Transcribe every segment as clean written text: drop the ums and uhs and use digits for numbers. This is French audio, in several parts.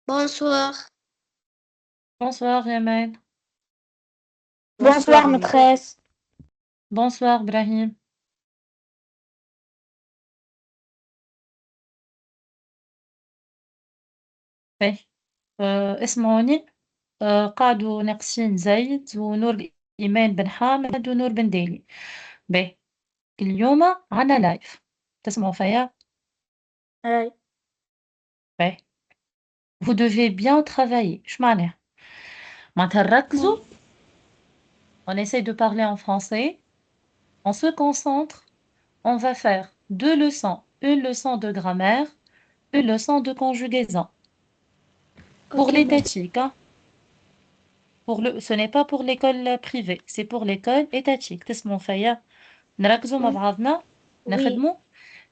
Bonsoir. Bonsoir Yaman. Bonsoir, maîtresse. Bonsoir Brahim. إيه اسمعوني قعدوا ناقصين زايد ونور إيمان بن حامد ونور بن ديلي. باهي اليوم عنا لايف تسمعوا فيا. أي. باهي vous devez bien travailler. اش معناها معناتها نركزوا. On essaie de parler en français. On se concentre. On va faire 2 leçons. Une leçon de grammaire, une leçon de conjugaison. Pour Ok, les bon. étatiques, hein. Ce n'est pas pour l'école privée, c'est pour l'école étatique. تسمعوا فيا نركزوا مع بعضنا Oui, نخدموا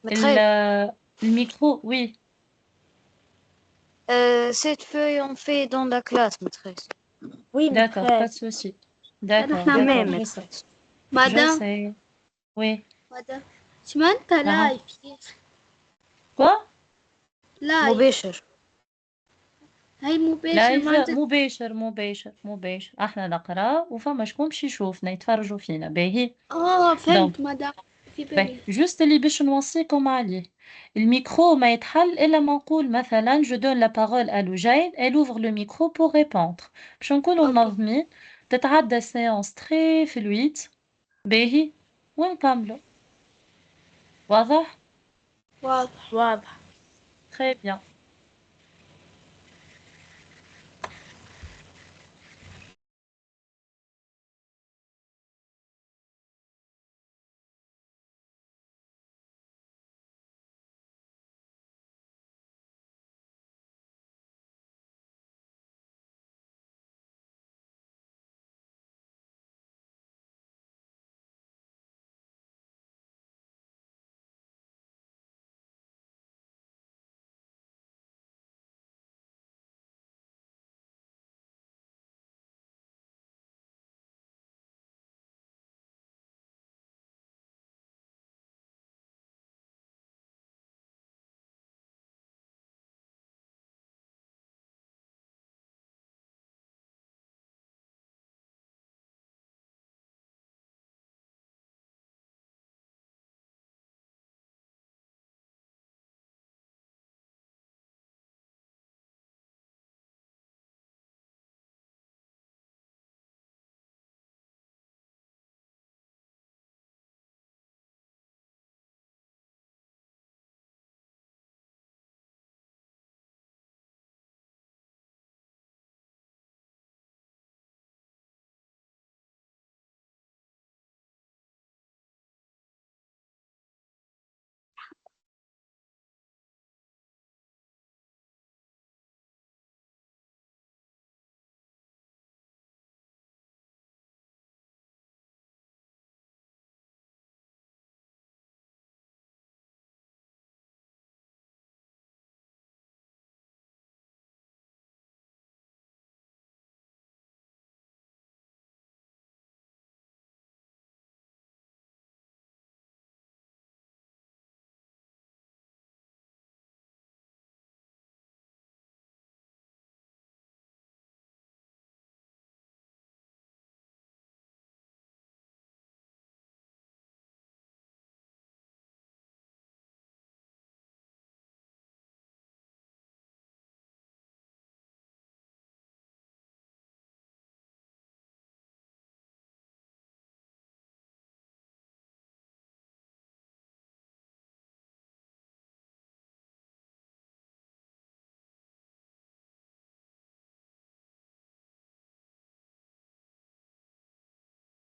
maîtresse. الميكرو. oui. Cette feuille, on fait dans la classe, maîtresse. Oui, D'accord, pas de maîtresse. souci. D'accord, نحن d'accord, même, je sais. maîtresse. Je Madame, sais. Oui. madame. سمعت Ah, لايف Quoi? لايف مباشر. هاي مباشر لايف معناتها مباشر احنا نقرا وفما شكون باش يشوفنا يتفرجوا فينا. باهي دونك فهمت مدام في بالي. باهي جوست اللي باش نوصيكم عليه الميكرو ما يتحل الا ما نقول مثلا je donne la parole à لجين elle ouvre le micro pour répondre باش نكونوا اوكي منظمين تتعدى السيونس تري فلويد. باهي ونكملوا. واضح. واضح. واضح. très bien.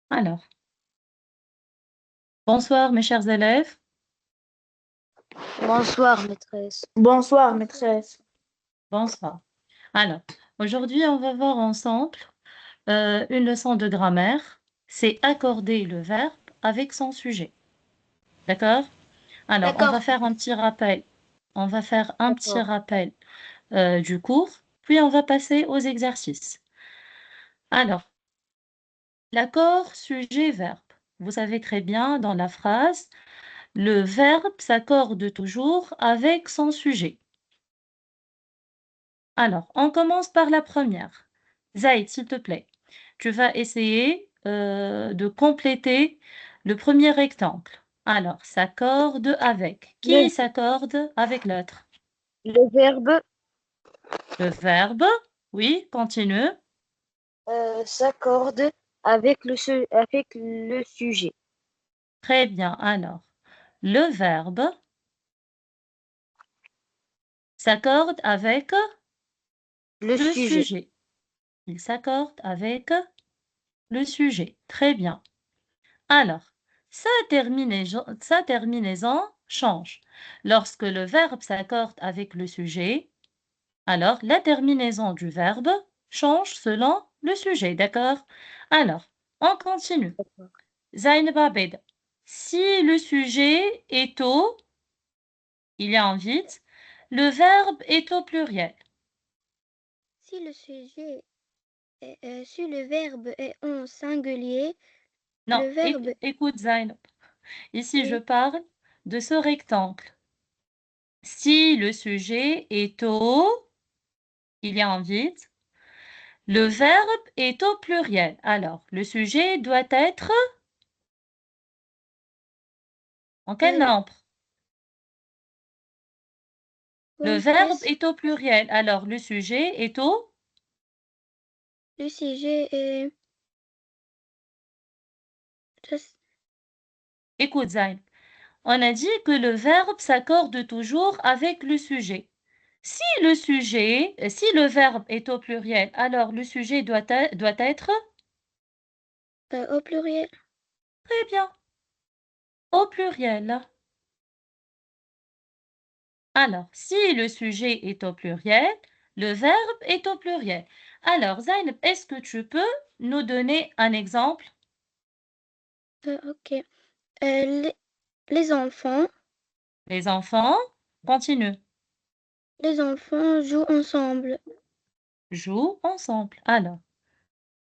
Alors, bonsoir mes chers élèves. Bonsoir, maîtresse. Bonsoir, maîtresse. Bonsoir. Alors, aujourd'hui, on va voir ensemble une leçon de grammaire. C'est accorder le verbe avec son sujet. D'accord? Alors, on va D'accord. faire un petit rappel. On va faire un petit D'accord. rappel du cours, puis on va passer aux exercices. Alors, l'accord sujet-verbe. Vous savez très bien, dans la phrase, le verbe s'accorde toujours avec son sujet. Alors, on commence par la première. Zaïd, s'il te plaît, tu vas essayer de compléter le premier rectangle. Alors, s'accorde avec. Le, Qui s'accorde avec l'autre? le verbe Le verbe, oui, continue. s'accorde avec avec le sujet. Très bien. Alors, le verbe s'accorde avec Le le sujet. sujet. Il s'accorde avec le sujet. Très bien. Alors, sa terminaison change. Lorsque le verbe s'accorde avec le sujet, alors la terminaison du verbe change selon le sujet, d'accord? Alors, on continue. Zainab Abed, si le sujet est au, il y a un vide, le verbe est au pluriel. Si le sujet si le verbe est en singulier, Non, le verbe écoute Zainab, ici je est parle de ce rectangle. Si le sujet est au, il y a un vide, le verbe est au pluriel. Alors, le sujet doit être en quel nombre? Le verbe est au pluriel. Alors, le sujet est au... le sujet est Écoute, Zayn, on a dit que le verbe s'accorde toujours avec le sujet. Si le verbe est au pluriel, alors le sujet doit être... au pluriel. Très bien, au pluriel. Alors, si le sujet est au pluriel, le verbe est au pluriel. Alors, Zainab, est-ce que tu peux nous donner un exemple? Ok. Les enfants Les enfants, continue, jouent ensemble. jouent ensemble. Alors,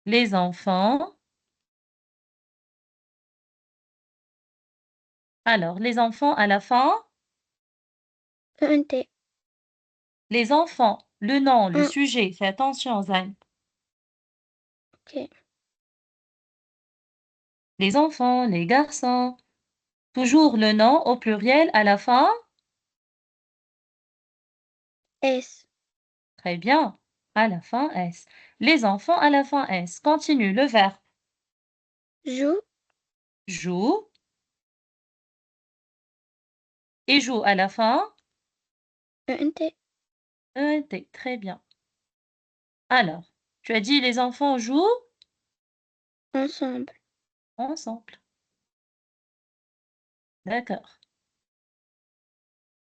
les enfants, les enfants à la fin, Un T. les enfants, le nom, le Un. sujet, fais attention, Zainab. Ok. Les enfants, les garçons, toujours le nom au pluriel à la fin. S. Très bien, à la fin S. Les enfants à la fin S. Continue, le verbe. Joue. Joue. Et joue à la fin. Un T. ENT. Très bien. Alors, tu as dit les enfants jouent Ensemble. ensemble. D'accord.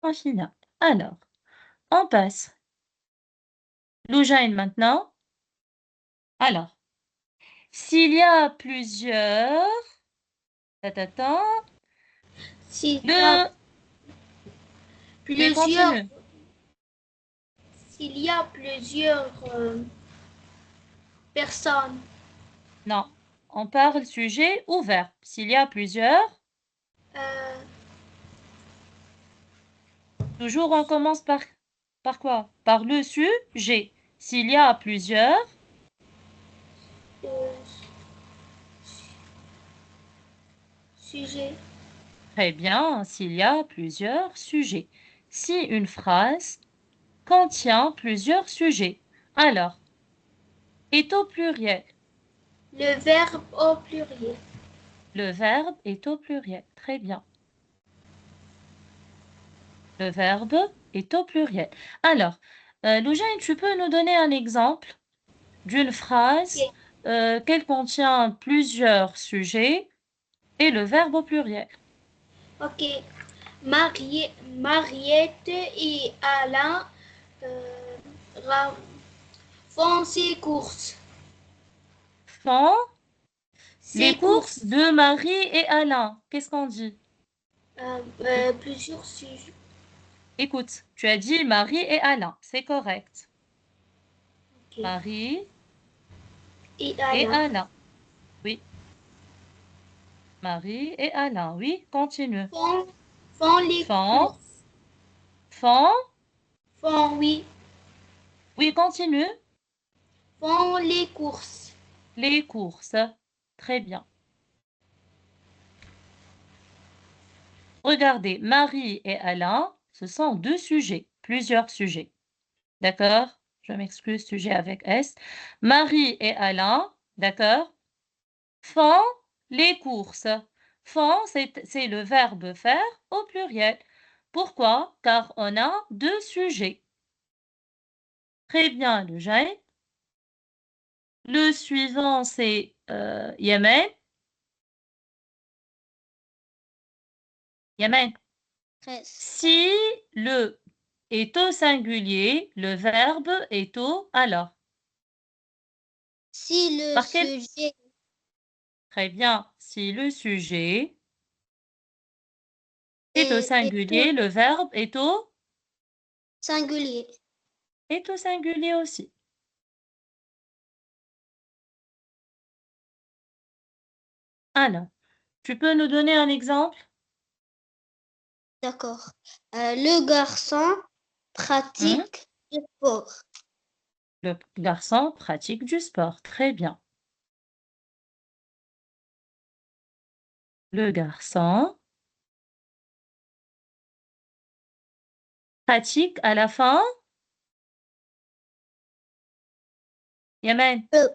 Point final. Alors, on passe. Loujaine maintenant. Alors, s'il y a plusieurs... Ta-ta-ta, S'il y a le... Tu plusieurs, continues. s'il y a plusieurs personnes, Non, on parle sujet ou verbe. S'il y a plusieurs, euh, toujours on commence par quoi? Par le sujet. S'il y a plusieurs, euh, sujets. très bien, s'il y a plusieurs sujets. Si une phrase contient plusieurs sujets, alors, est au pluriel. Le verbe au pluriel. Le verbe est au pluriel. Très bien. Le verbe est au pluriel. Alors, Loujaine, tu peux nous donner un exemple d'une phrase Ok. qu'elle contient plusieurs sujets et le verbe au pluriel. Ok. Mariette et Alain euh, font ses courses. Font les Ses courses courses. de Marie et Alain. Qu'est-ce qu'on dit? Plusieurs sujets. Écoute, tu as dit Marie et Alain. C'est correct. Ok. Marie Et et Alain Alain. Oui. Marie et Alain. Oui, continue. font, font les Font, courses. font, Font, oui. Oui, continue. Font les courses. Les courses. Très bien. Regardez, Marie et Alain, ce sont deux sujets, plusieurs sujets. D'accord? Je m'excuse, sujet avec S. Marie et Alain, d'accord, font les courses. Font, c'est le verbe faire au pluriel. Pourquoi? Car on a deux sujets. Très bien, le Jain. Le suivant, c'est Yemen. Yemen. 13. Si le est au singulier, le verbe est au alors. Si le Par quel? sujet Très bien. Si le sujet est au est singulier, le verbe singulier. est au singulier aussi. Alors, tu peux nous donner un exemple? D'accord. Le garçon Hmm? pratique le sport. Le garçon pratique du sport. Très bien. Le garçon pratique à la fin. Yamen. E.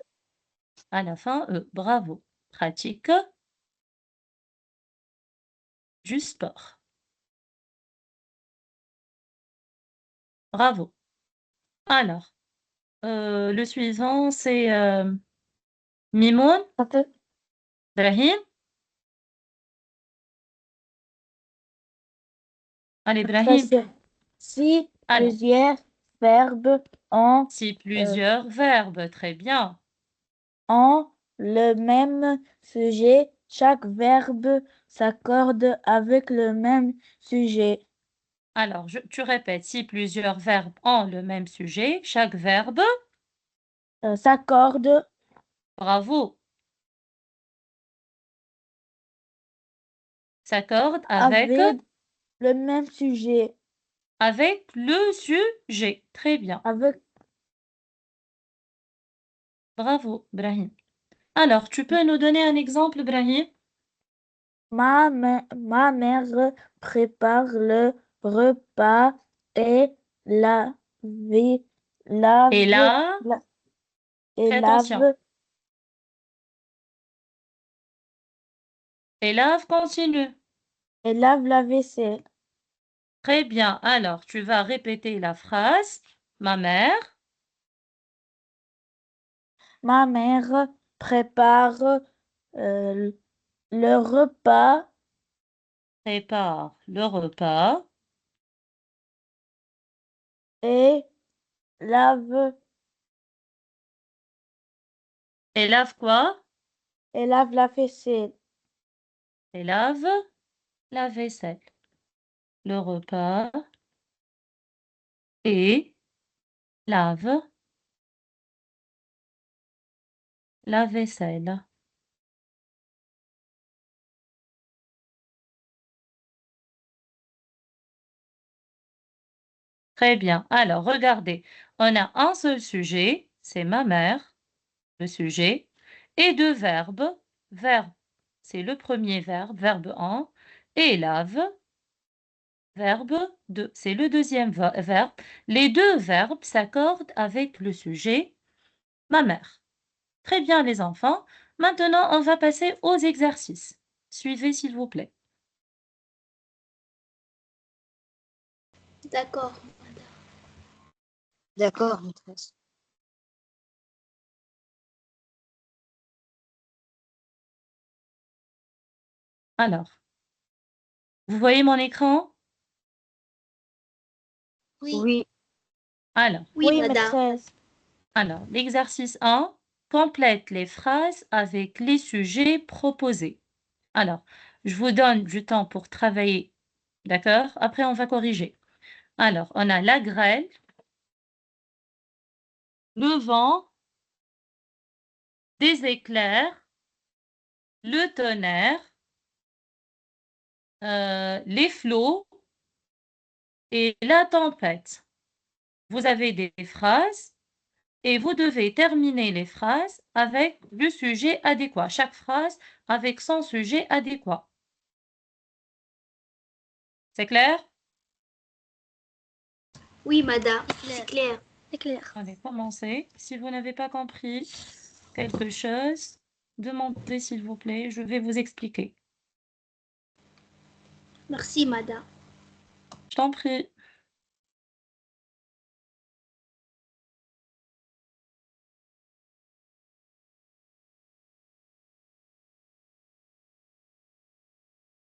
À la fin, bravo. Pratique du sport. Bravo. Alors, le suivant, c'est Mimoun, Attends, Brahim. Allez, Brahim. si Alors, plusieurs verbes ont, si euh, plusieurs verbes, très bien. ont le même sujet, chaque verbe s'accorde avec le même sujet. Alors, tu répètes, si plusieurs verbes ont le même sujet, chaque verbe, S'accorde bravo, s'accorde avec le même sujet. avec le sujet. Très bien. Avec Bravo, Brahim. Alors, tu peux nous donner un exemple, Brahim? ma mère prépare le repas et lave, Et lave, là, la- et fais attention. lave, Élève, continue. et lave la vaisselle. Très bien. Alors, tu vas répéter la phrase. Ma mère Ma mère prépare euh, le repas prépare le repas et lave, et lave quoi? et lave la vaisselle. Et lave la vaisselle. Le repas et lave la vaisselle. Très bien. Alors, regardez, on a un seul sujet, c'est ma mère, le sujet, et deux verbes. Verbe, c'est le premier verbe, verbe 1, et lave, verbe 2, c'est le deuxième verbe. Les deux verbes s'accordent avec le sujet, ma mère. Très bien, les enfants. Maintenant, on va passer aux exercices. Suivez, s'il vous plaît. D'accord. D'accord, maîtresse. Alors, vous voyez mon écran? Oui. Oui, Alors, Oui, Oui, madame. maîtresse. l'exercice 1, complète les phrases avec les sujets proposés. Alors, je vous donne du temps pour travailler, d'accord? Après, on va corriger. Alors, on a la grêle, le vent, des éclairs, le tonnerre, les flots et la tempête. Vous avez des phrases et vous devez terminer les phrases avec le sujet adéquat. Chaque phrase avec son sujet adéquat. C'est clair? Oui, madame, C'est c'est clair. C'est clair. Allez, commencez. Si vous n'avez pas compris quelque chose, demandez s'il vous plaît, je vais vous expliquer. Merci, madame. Je t'en prie.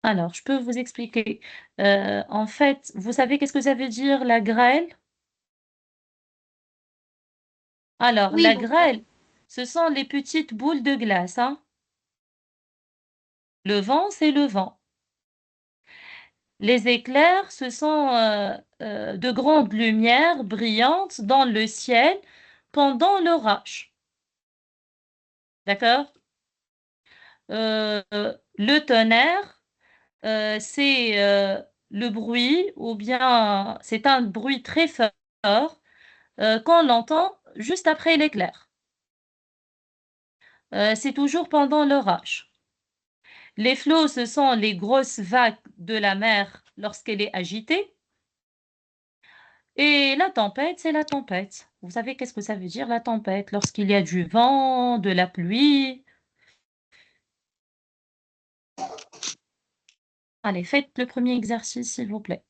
Alors, je peux vous expliquer. En fait, vous savez qu'est-ce que ça veut dire la grêle? Alors, Oui, la madame. grêle, ce sont les petites boules de glace, hein. Le vent, c'est le vent. Les éclairs, ce sont de grandes lumières brillantes dans le ciel pendant l'orage. D'accord? Le tonnerre, c'est le bruit, ou bien c'est un bruit très fort qu'on entend juste après l'éclair. C'est toujours pendant l'orage. Les flots, ce sont les grosses vagues de la mer lorsqu'elle est agitée. Et la tempête, c'est la tempête. Vous savez qu'est-ce que ça veut dire la tempête? Lorsqu'il y a du vent, de la pluie. Allez, faites le premier exercice, s'il vous plaît.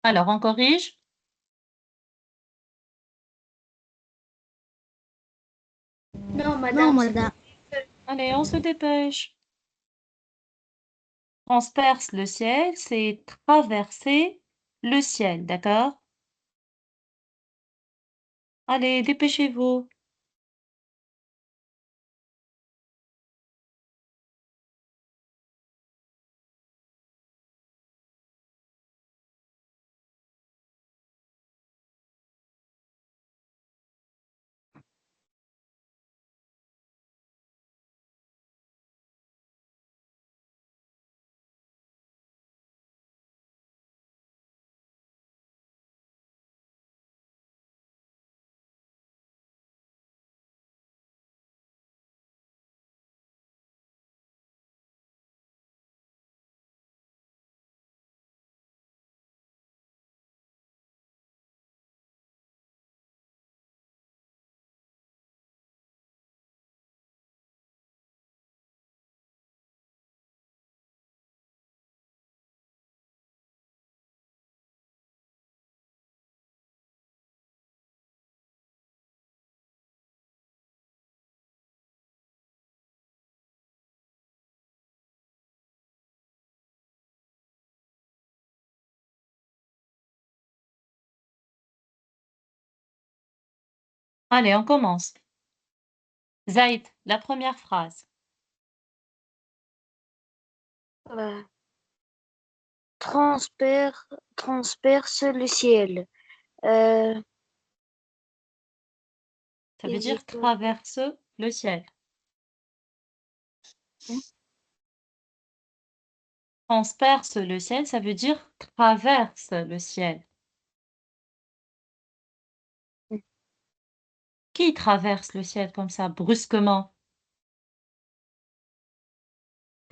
Alors, on corrige. Non, Non, madame. madame. Allez, on se dépêche. Transperce le ciel, c'est traverser le ciel, d'accord? Allez, dépêchez-vous. Allez, on commence. Zaïd, la première phrase. Transperce le ciel. Ça veut Les dire étoiles. traverse le ciel. Transperce le ciel, ça veut dire traverse le ciel. Qui traverse le ciel comme ça, brusquement?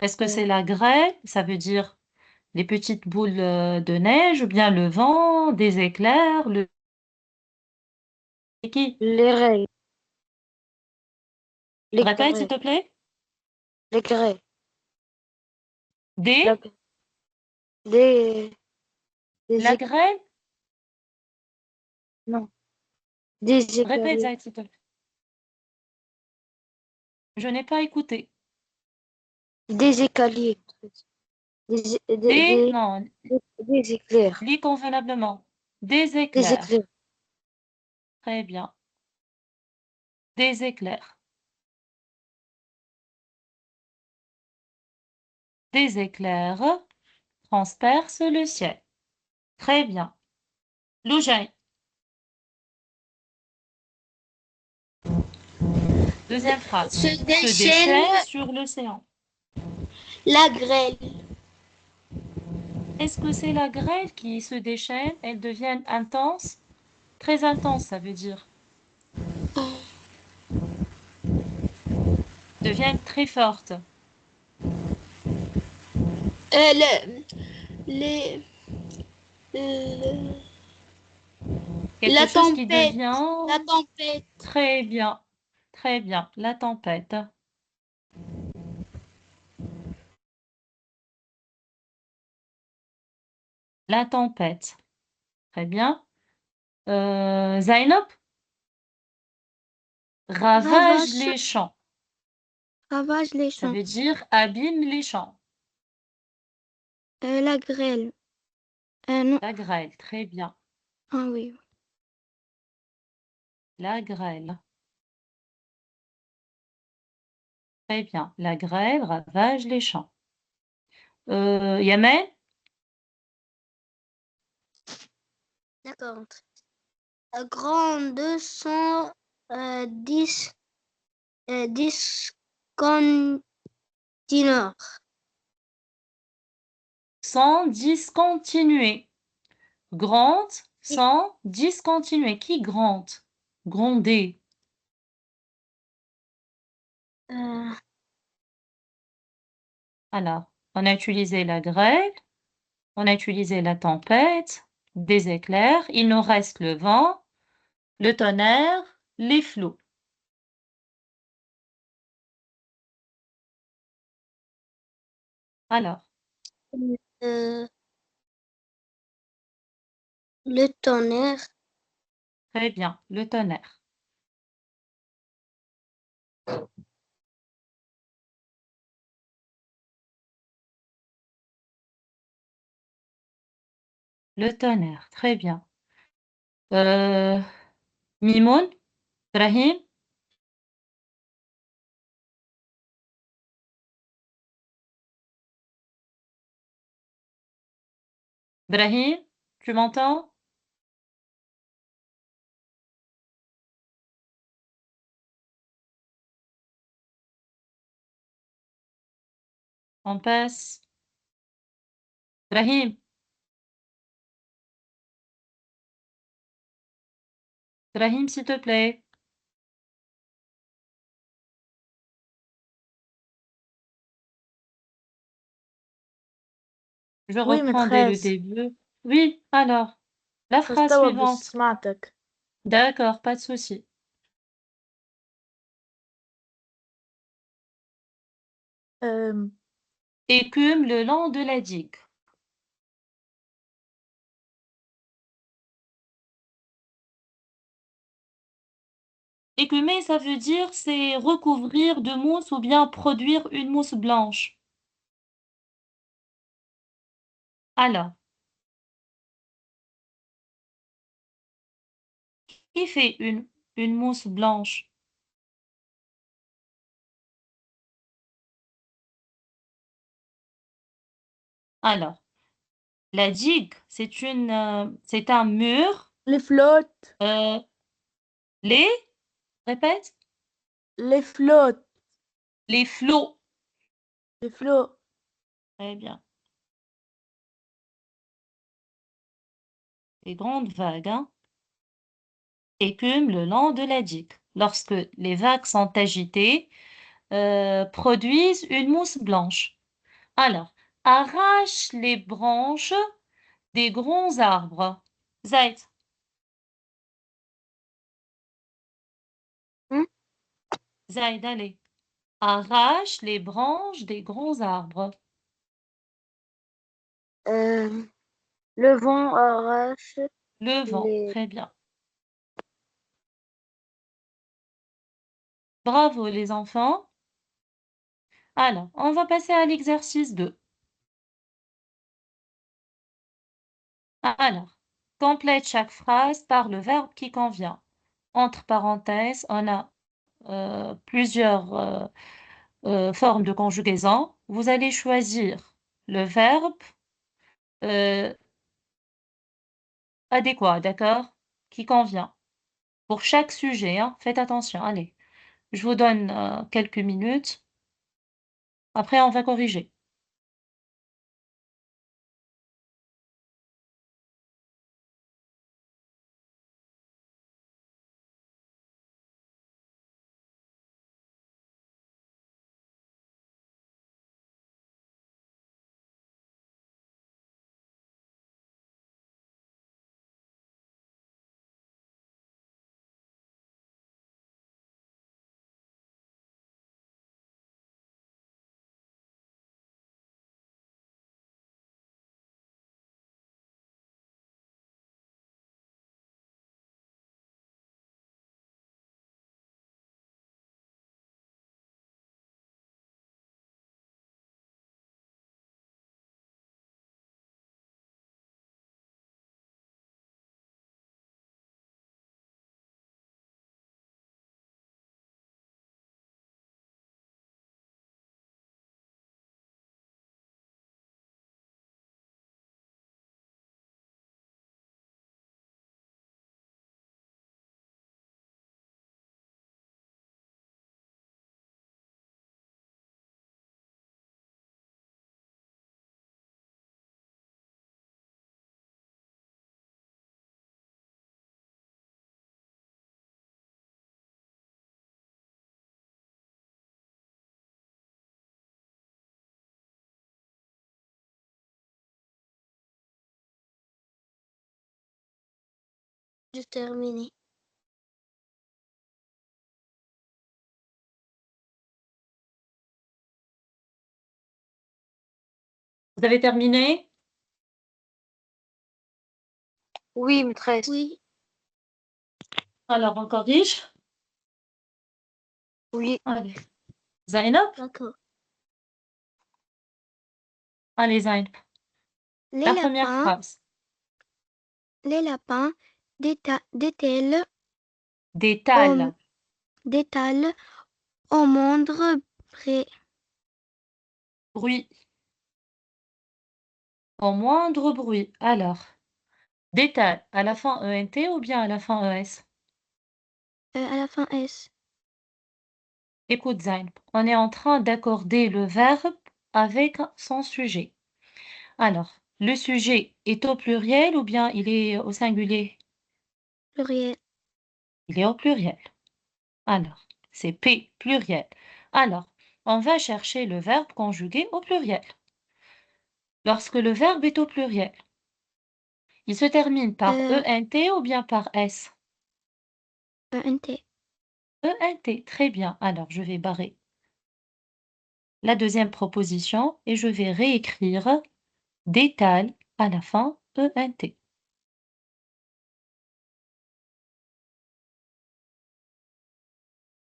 Est-ce que c'est la grêle? Ça veut dire les petites boules de neige ou bien le vent, des éclairs, c'est qui? Les raies. Les Répète, s'il grès. te plaît. Les grès. Des, La- Des, des la éc- grêle? non. Des Répète, écaliers. Zaïd, s'il te plaît. Je n'ai pas écouté. Des écaliers. Des, non, Des éclairs. lis convenablement. Des Des éclairs. éclairs. Très bien. Des éclairs. Des éclairs transpercent le ciel. Très bien. Loujaï, deuxième phrase. Se Se déchaîne déchaîne sur l'océan. la grêle. Est-ce que c'est la grêle qui se déchaîne? Elle devient intense? Très intense, ça veut dire. Devient très forte. Les, le- Quelque la chose qui tempête. devient La tempête. très bien. Très bien. La tempête. La tempête. Très bien. Zainab, ravage Ravage, les champs. ravage les Ça champs. veut dire abîme les champs. La grêle. Non. La grêle. Très bien. Ah oui. La grêle. Très bien. La grêle ravage les champs. Yamen, D'accord. Grand 210 discontinua. sans discontinuer. Grande, sans discontinuer. Qui grande? Gronder. Euh, Alors, on a utilisé la grêle, on a utilisé la tempête, des éclairs. Il nous reste le vent, le tonnerre, les flots. Alors, euh, le tonnerre. très bien, le tonnerre. Le tonnerre, très bien. Mimoun, Brahim, Brahim, tu m'entends? On passe. Brahim, Brahim, s'il te plaît. Je Oui, reprends dès le maîtresse. début. Oui, alors, la phrase فاستوى suivante. بسمعتك. D'accord, pas de souci. Écume le long de la digue. Écumer, ça veut dire c'est recouvrir de mousse ou bien produire une mousse blanche. Alors, qui fait une mousse blanche? Alors, la digue, c'est un mur. les flottes. euh, les, répète, Les flottes. les flots. Les flots. Très bien. Les grandes vagues, hein, écument le long de la digue. Lorsque les vagues sont agitées, produisent une mousse blanche. Alors, arrache les branches des grands arbres. Zaid, Hmm? Zaid, allez. Arrache les branches des grands arbres. Euh, le vent arrache Le vent, les... très bien. Bravo les enfants. Alors, on va passer à l'exercice 2. Alors, complète chaque phrase par le verbe qui convient. Entre parenthèses, on a plusieurs formes de conjugaison. Vous allez choisir le verbe euh, adéquat, d'accord? Qui convient. Pour chaque sujet, hein, faites attention. Allez, je vous donne quelques minutes. Après, on va corriger. J'ai terminé. Vous avez terminé? Oui, maîtresse. Oui. Alors, on corrige. Oui. Allez. Zainab? D'accord. Allez, Zainab. Les La première lapins, phrase. les lapins détalent Détale. détalent au moindre Bruit. Au moindre bruit. Alors, détale à la fin ENT ou bien à la fin ES? à la fin S. Écoute, Zainab, on est en train d'accorder le verbe avec son sujet. Alors, le sujet est au pluriel ou bien il est au singulier? Pluriel. Il est au pluriel. Alors, c'est P, pluriel. Alors, on va chercher le verbe conjugué au pluriel. Lorsque le verbe est au pluriel, il se termine par ENT ou bien par S? ENT. ENT, très bien. Alors, je vais barrer la deuxième proposition et je vais réécrire détale à la fin ENT.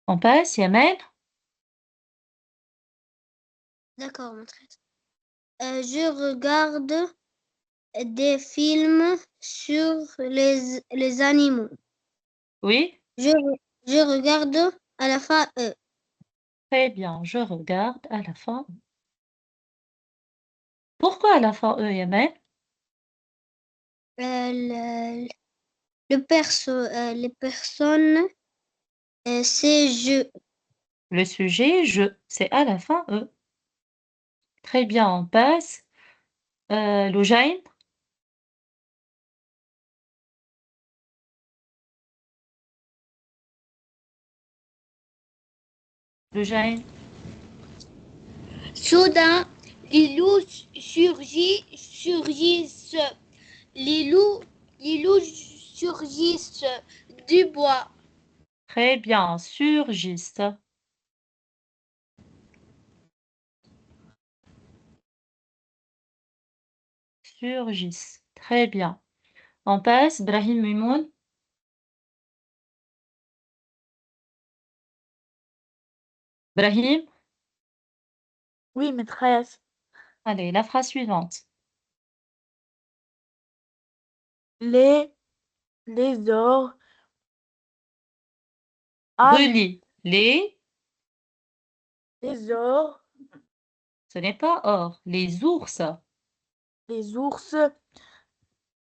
On passe, Yamen? D'accord, maîtresse. Je regarde des films sur les animaux. Oui? Je, je regarde à la fin Très bien, je regarde à la fin. Pourquoi à la fin E, Yamen? le, les personnes, c'est je. Le sujet, je, c'est à la fin E. Très bien, on passe. Loujain? Loujain? Soudain, les loups surgissent. Les loups surgissent du bois. Très bien, surgissent. Surgissent. Très bien. On passe, Brahim Mimoun. Brahim? Oui, maîtresse. Allez, la phrase suivante. Les, les or, Relis. Les, les or, ce n'est pas or. Les ours. les ours,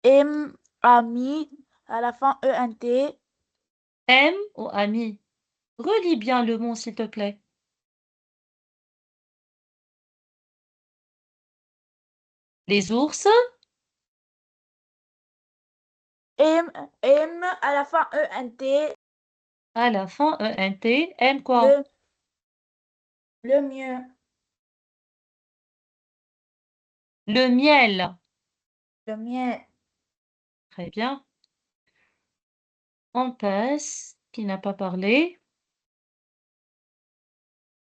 aiment, amis, à la fin ENT, Aiment ou amis. Relis bien le mot, s'il te plaît. Les ours, aiment, à la fin ENT, à la fin, ENT, aiment quoi? le, le mieux, Le miel. le mien. Très bien. On passe. Qui n'a pas parlé?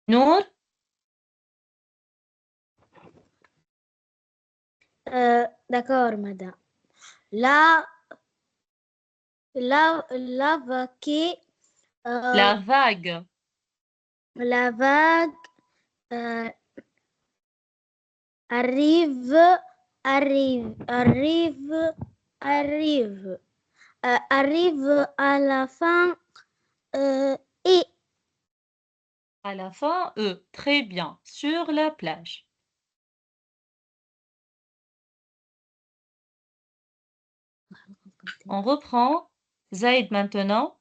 Nour? D'accord, madame. La vague, La vague. la vague euh, arrive, arrive, arrive à la fin et À la fin, E. Très bien. Sur la plage. On reprend. Zaïd maintenant.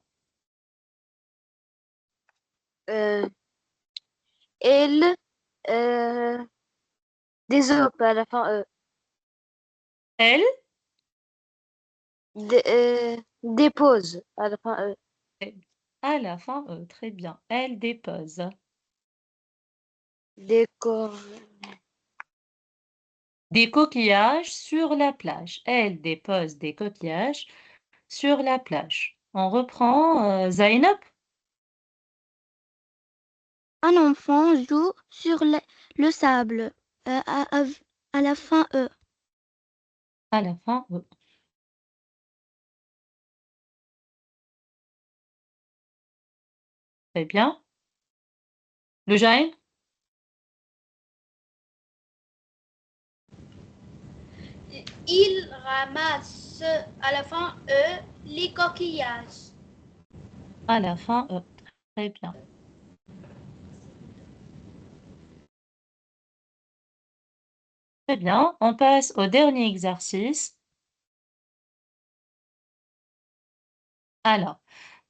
Euh, elle développe à la fin Elle. dépose à la fin À la fin, E. Très bien. Elle dépose. décore Des coquillages sur la plage. Elle dépose des coquillages sur la plage. On reprend. Zainab. un enfant joue sur le sable à la fin À la fin, E. Très bien. Le Jaïn? Il ramasse à la fin les coquillages. À la fin, très bien. Très bien. On passe au dernier exercice. Alors,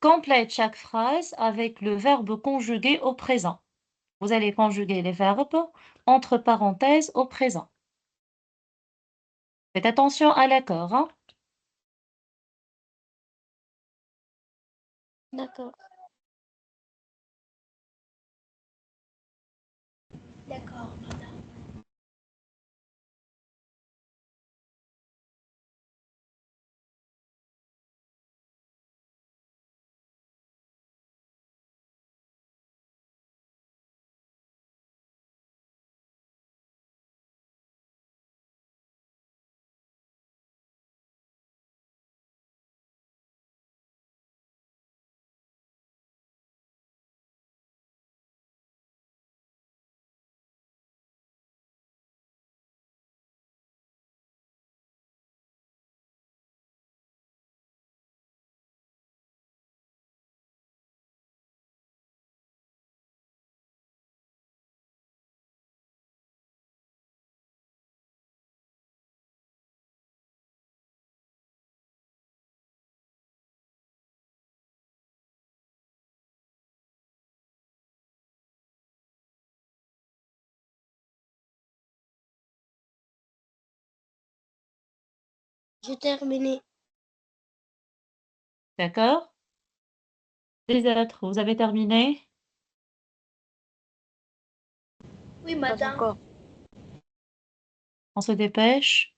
complète chaque phrase avec le verbe conjugué au présent. Vous allez conjuguer les verbes entre parenthèses au présent. Faites attention à l'accord, hein? D'accord. D'accord, madame. J'ai terminé. D'accord? Les autres, vous avez terminé? Oui, Pas madame. encore. On se dépêche.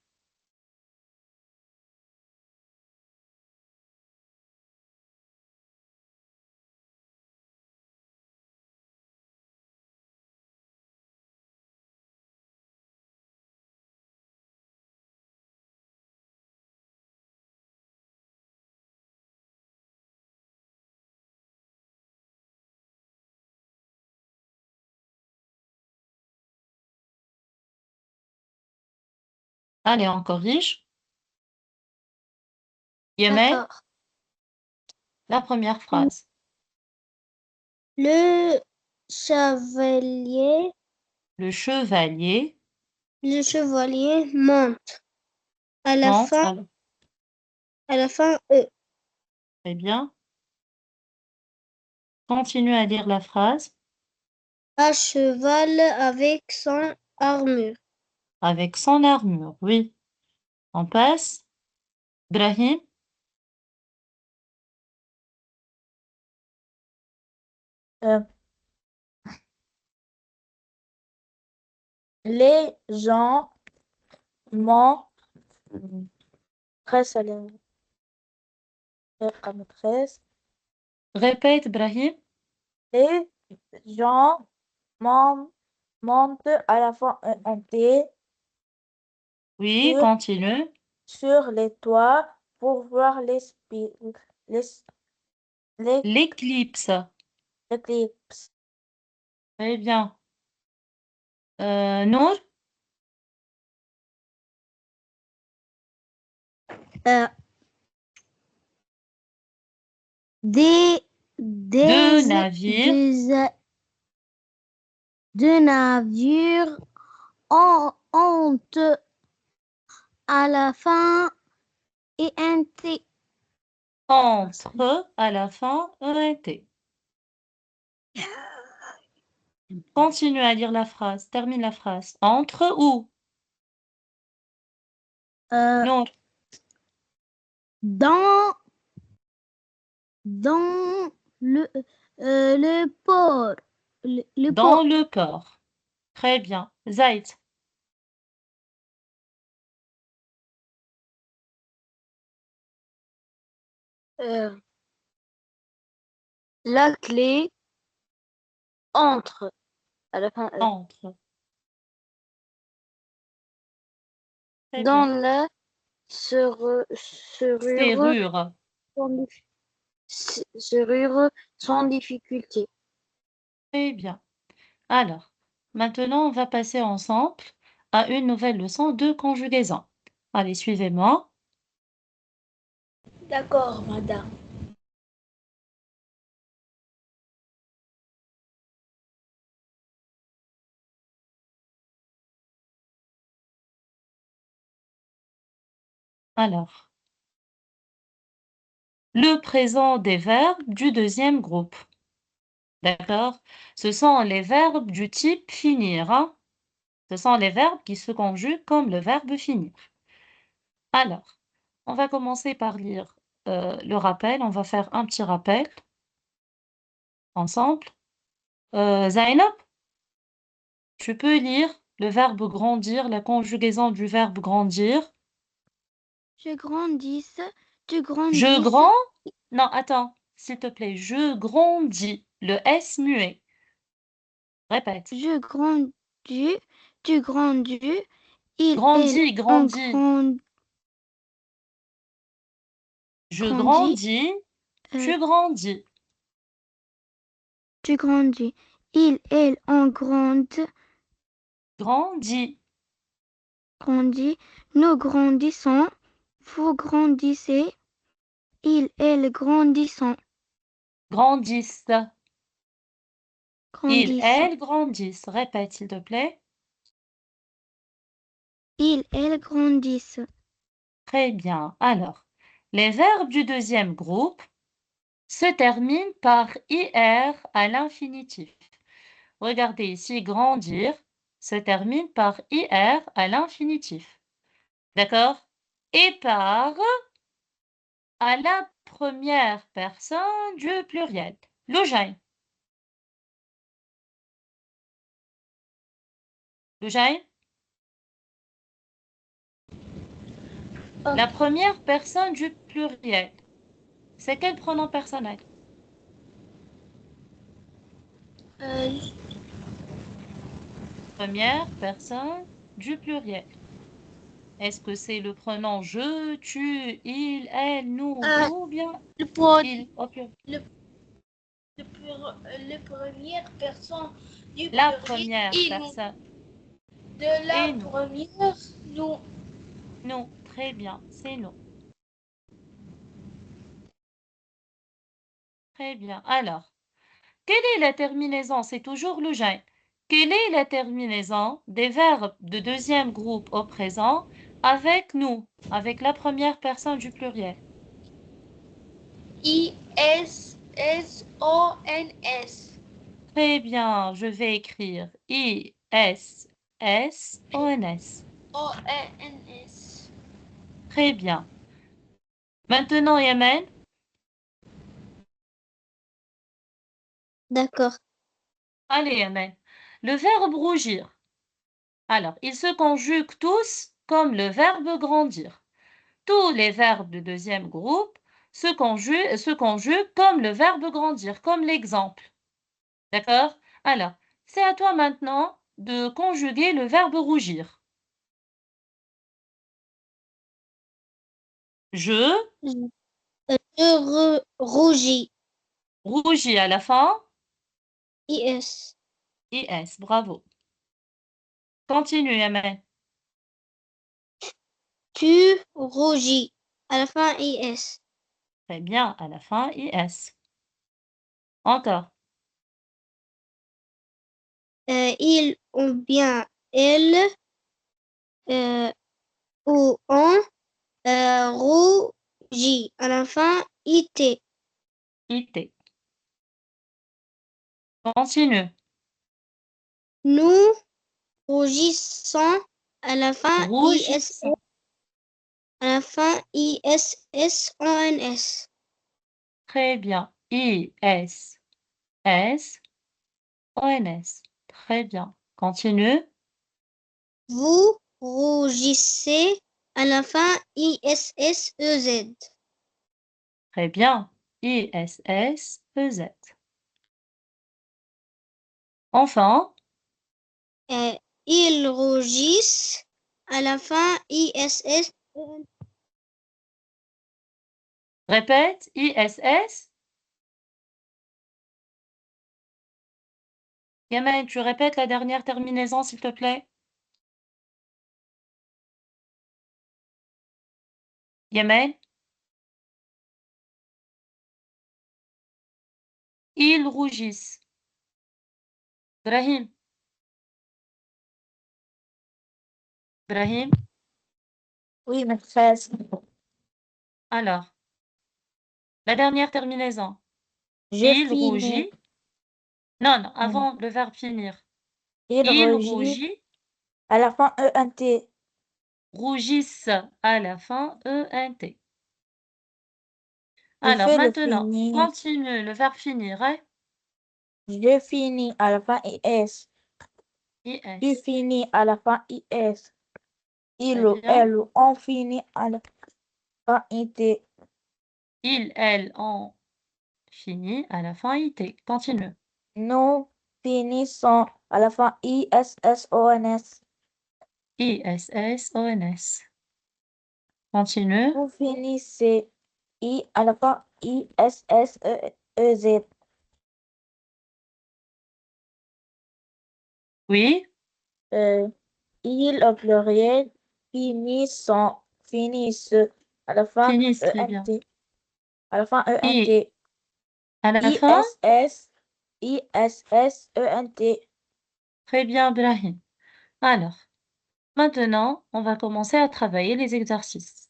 Allez, on corrige. Yemel, D'accord. la première phrase. Le chevalier, Le chevalier le chevalier monte. À la monte. fin, à la fin, Très bien. Continue à lire la phrase. à cheval avec son armure. Avec son armure, oui. On passe. Brahim, Euh, les gens m'ont presse à la maîtresse. répète, Brahim. Les gens montent à la fin un T Oui, continue. sur les toits pour voir les- L'éclipse. l'éclipse. Très bien. Nour, Euh, des, deux des, navires. deux navires ont à la fin et un T. Entre à la fin, un T. Continue à lire la phrase. Termine la phrase. Entre où? Nour. Dans, dans le port. Le Dans port. le port. Très bien. Zaid. Euh, la clé entre. À la fin, Entre. Très dans bien. la serrure Serrure. serrure sans difficulté. Très bien. Alors, maintenant, on va passer ensemble à une nouvelle leçon de conjugaison. Allez, suivez-moi. D'accord, madame. Alors, le présent des verbes du deuxième groupe. D'accord? Ce sont les verbes du type finir, hein. Ce sont les verbes qui se conjuguent comme le verbe finir. Alors, on va commencer par lire le rappel. On va faire un petit rappel ensemble. Zainab, tu peux lire le verbe grandir, la conjugaison du verbe grandir. Je grandisse, tu Je grandisses, grand... Non, attends, s'il te plaît. Je grandis. Le S muet. Répète. je grandis, tu grandis, elle, Grandis, on grandis. Je grandit, grandis, euh, tu grandis. tu grandis, elle, on Grandis, grandit, nous grandissons, vous grandissez, elle grandissent, grandissent. Ils, grandissent, elles grandissent. Répète, s'il te plaît. elles grandissent. Très bien. Alors, les verbes du deuxième groupe se terminent par IR à l'infinitif. Regardez ici, grandir se termine par IR à l'infinitif. D'accord? Et par à la première personne du pluriel. Loujain. Loujain? La première personne du pluriel. C'est quel pronom personnel? Première personne du pluriel. Est-ce que c'est le pronom je, tu, il, elle, nous ou bien il au pluriel? Le première personne du La pluriel première et nous. personne. De la Et nous. première, nous. Nous. Très bien. C'est nous. Très bien. Alors, quelle est la terminaison? C'est toujours le gène. Quelle est la terminaison des verbes de deuxième groupe au présent avec nous, avec la première personne du pluriel? ISSONS. Très bien, je vais écrire ISSONS. ONS. Très bien. Maintenant, Yemen, D'accord. allez, Yemen. Le verbe rougir. Alors, ils se conjuguent tous comme le verbe grandir. Tous les verbes du deuxième groupe se conjuguent comme le verbe grandir, comme l'exemple. D'accord? Alors, c'est à toi maintenant de conjuguer le verbe rougir. Je Rougis. rougis à la fin. IS. IS, bravo. Continue, Yamen. Tu rougis. À la fin, IS. Très bien, à la fin, IS. Encore. Ils ou bien elle ou on rougit. À la fin, IT. IT. Continue. Nous rougissons. À la fin, ISS. Rougissant. À la fin, ISSONS. Très bien. IS. S. ONS. Très bien. Continue. Vous rougissez. À la fin, ISSEZ. Très bien. ISSEZ. Enfin, Ils rougissent. À la fin, ISS. répète. ISS. Yamen, tu répètes la dernière terminaison, s'il te plaît? Yamen? Ils rougissent. Brahim? Brahim? Oui, maîtresse. Alors, la dernière terminaison. Je Il finis. rougit. Non, non, avant le verbe finir. Il Il rougit. rougit. À la fin, ENT. Rougissent à la fin, ENT. Je Alors, fais le maintenant, fini. continue le verbe finir. Hein? Je finis à la fin, IS. Tu IS. finis à la fin, IS. Il Très ou bien. elle ou on finit à la fin, IT. Il, elle, on finit à la fin, IT. Continue. Nous finissons à la fin, ISSONS. ISS-ONS. Continue. Vous finissez I à la fin, ISSEZ. Oui. Il au pluriel, finissons, finissent à la fin, Finissent, très bien. ENT. À la fin, I, ENT. à la fin. ISSENT. Très bien, Brahim. Alors, maintenant, on va commencer à travailler les exercices.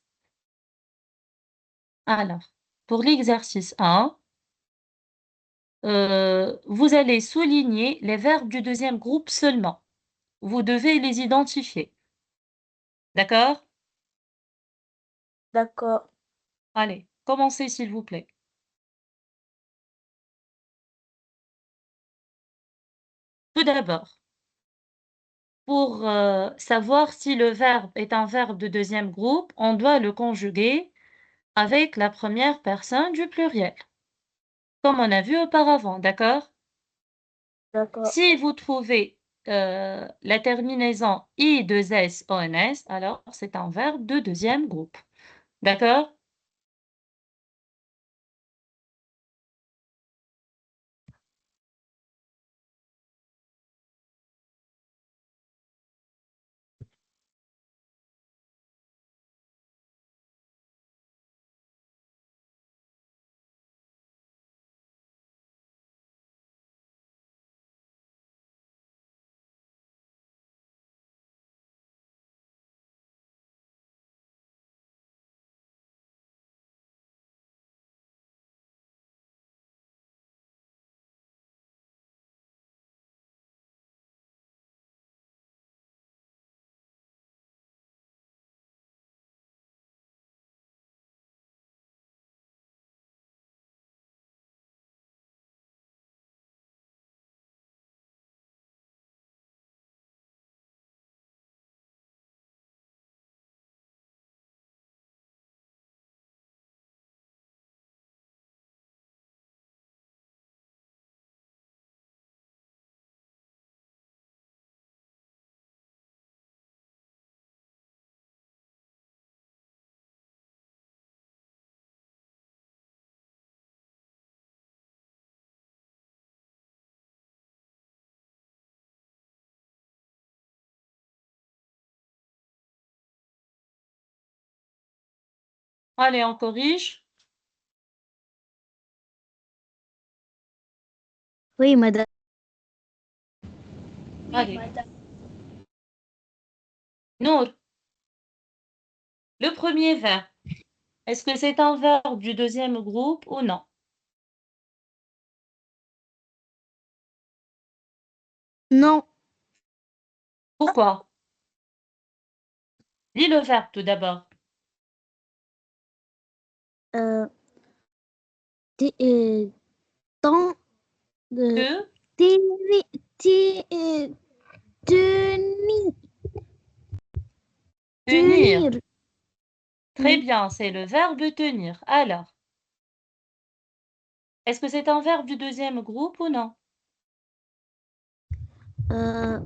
Alors, pour l'exercice 1, vous allez souligner les verbes du deuxième groupe seulement. Vous devez les identifier. D'accord? D'accord. Allez, commencez s'il vous plaît. Tout d'abord, pour savoir si le verbe est un verbe de deuxième groupe, on doit le conjuguer avec la première personne du pluriel, comme on a vu auparavant, d'accord? D'accord. Si vous trouvez la terminaison I2SONS, alors c'est un verbe de deuxième groupe. D'accord? Allez, on corrige. Oui, madame. Oui, Allez. madame. Nour, le premier verbe, est-ce que c'est un verbe du deuxième groupe ou non? Non. Pourquoi? Lis le verbe tout d'abord. Euh, t- euh, temps de Que, tenir, tenir, tenir. tenir. Très bien, c'est le verbe tenir. Alors, est-ce que c'est un verbe du deuxième groupe ou non? Euh,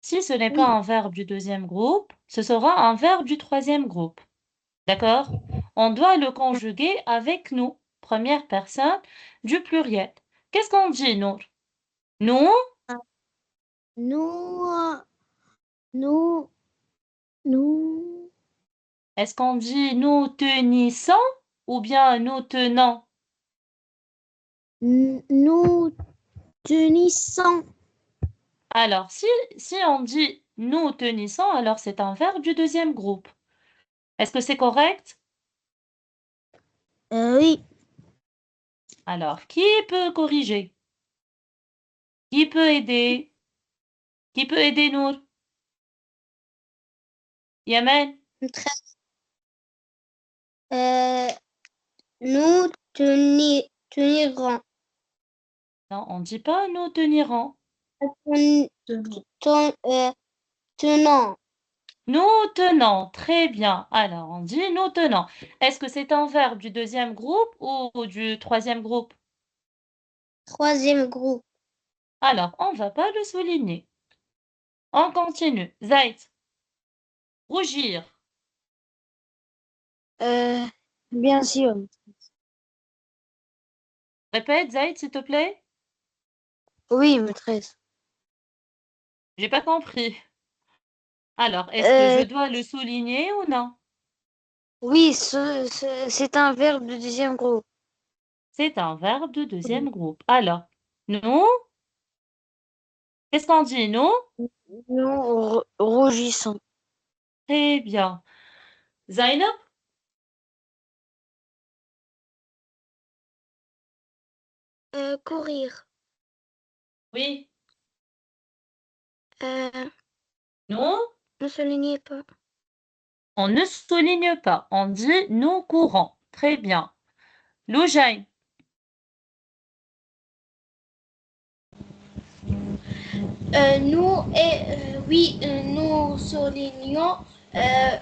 Si ce n'est pas oui, un verbe du deuxième groupe, ce sera un verbe du troisième groupe. D'accord? On doit le conjuguer avec nous, première personne du pluriel. Qu'est-ce qu'on dit, Nour? Nous, Nous, nous, nous, est-ce qu'on dit nous tenissons ou bien nous tenons? nous tenissons. Alors, si on dit nous tenissons, alors c'est un verbe du deuxième groupe. Est-ce que c'est correct? Oui, Alors, qui peut corriger? Qui peut aider? Qui peut aider Nour? Yamen? nous tenirons. Non, on ne dit pas nous tenirons. Tenons. Nous tenons, très bien. Alors, on dit nous tenons. Est-ce que c'est un verbe du deuxième groupe ou du troisième groupe? Troisième groupe. Alors, on ne va pas le souligner. On continue. Zaid, rougir. Bien sûr. Répète, Zaid, s'il te plaît. Oui, maîtresse. J'ai pas compris. Alors, est-ce que je Euh, dois le souligner ou non? oui, c'est un verbe de deuxième groupe. C'est un verbe de deuxième groupe. Alors, nous, qu'est-ce qu'on dit, nous? Nous rougissons. Très bien. Zainab? Courir. Oui. Ne Nous, soulignez pas. on ne souligne pas. On dit nous courons. Très bien. Loujain? Nous soulignons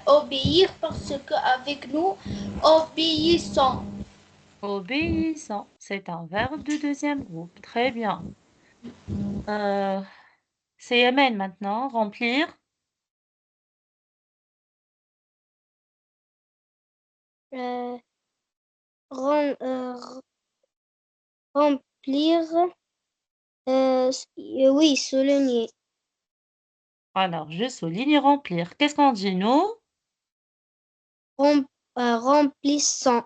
obéir parce qu'avec nous, obéissons. Obéissant, c'est un verbe de deuxième groupe. Très bien. C'est Yemen maintenant. Remplir. Remplir. Oui, souligner. Alors, je souligne remplir. Qu'est-ce qu'on dit, nous? Remplissant.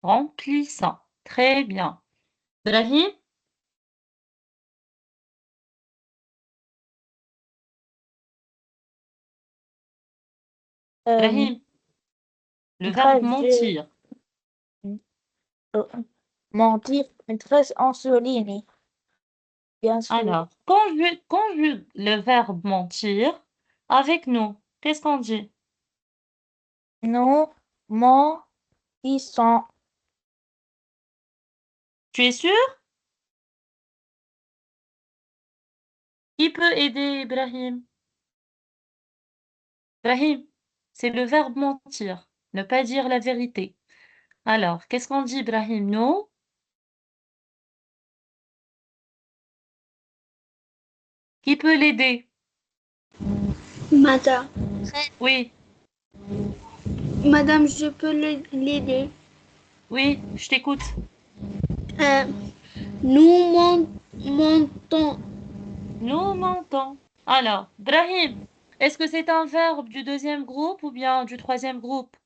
Remplissant. Très bien. Brahim? Brahim, le verbe Maîtresse, mentir. mentir, maîtresse, en souligne, bien sûr. Alors, conjugue le verbe mentir avec nous. Qu'est-ce qu'on dit? Nous mentissons. Tu es sûr? Qui peut aider Ibrahim? Ibrahim, c'est le verbe mentir, ne pas dire la vérité. Alors, qu'est-ce qu'on dit, Ibrahim? Nous? Qui peut l'aider? Madame. Oui, Madame, je peux l'aider. oui, je t'écoute. Nous montons. Nous mentons. Alors, Ibrahim, est-ce que c'est un verbe du deuxième groupe ou bien du troisième groupe?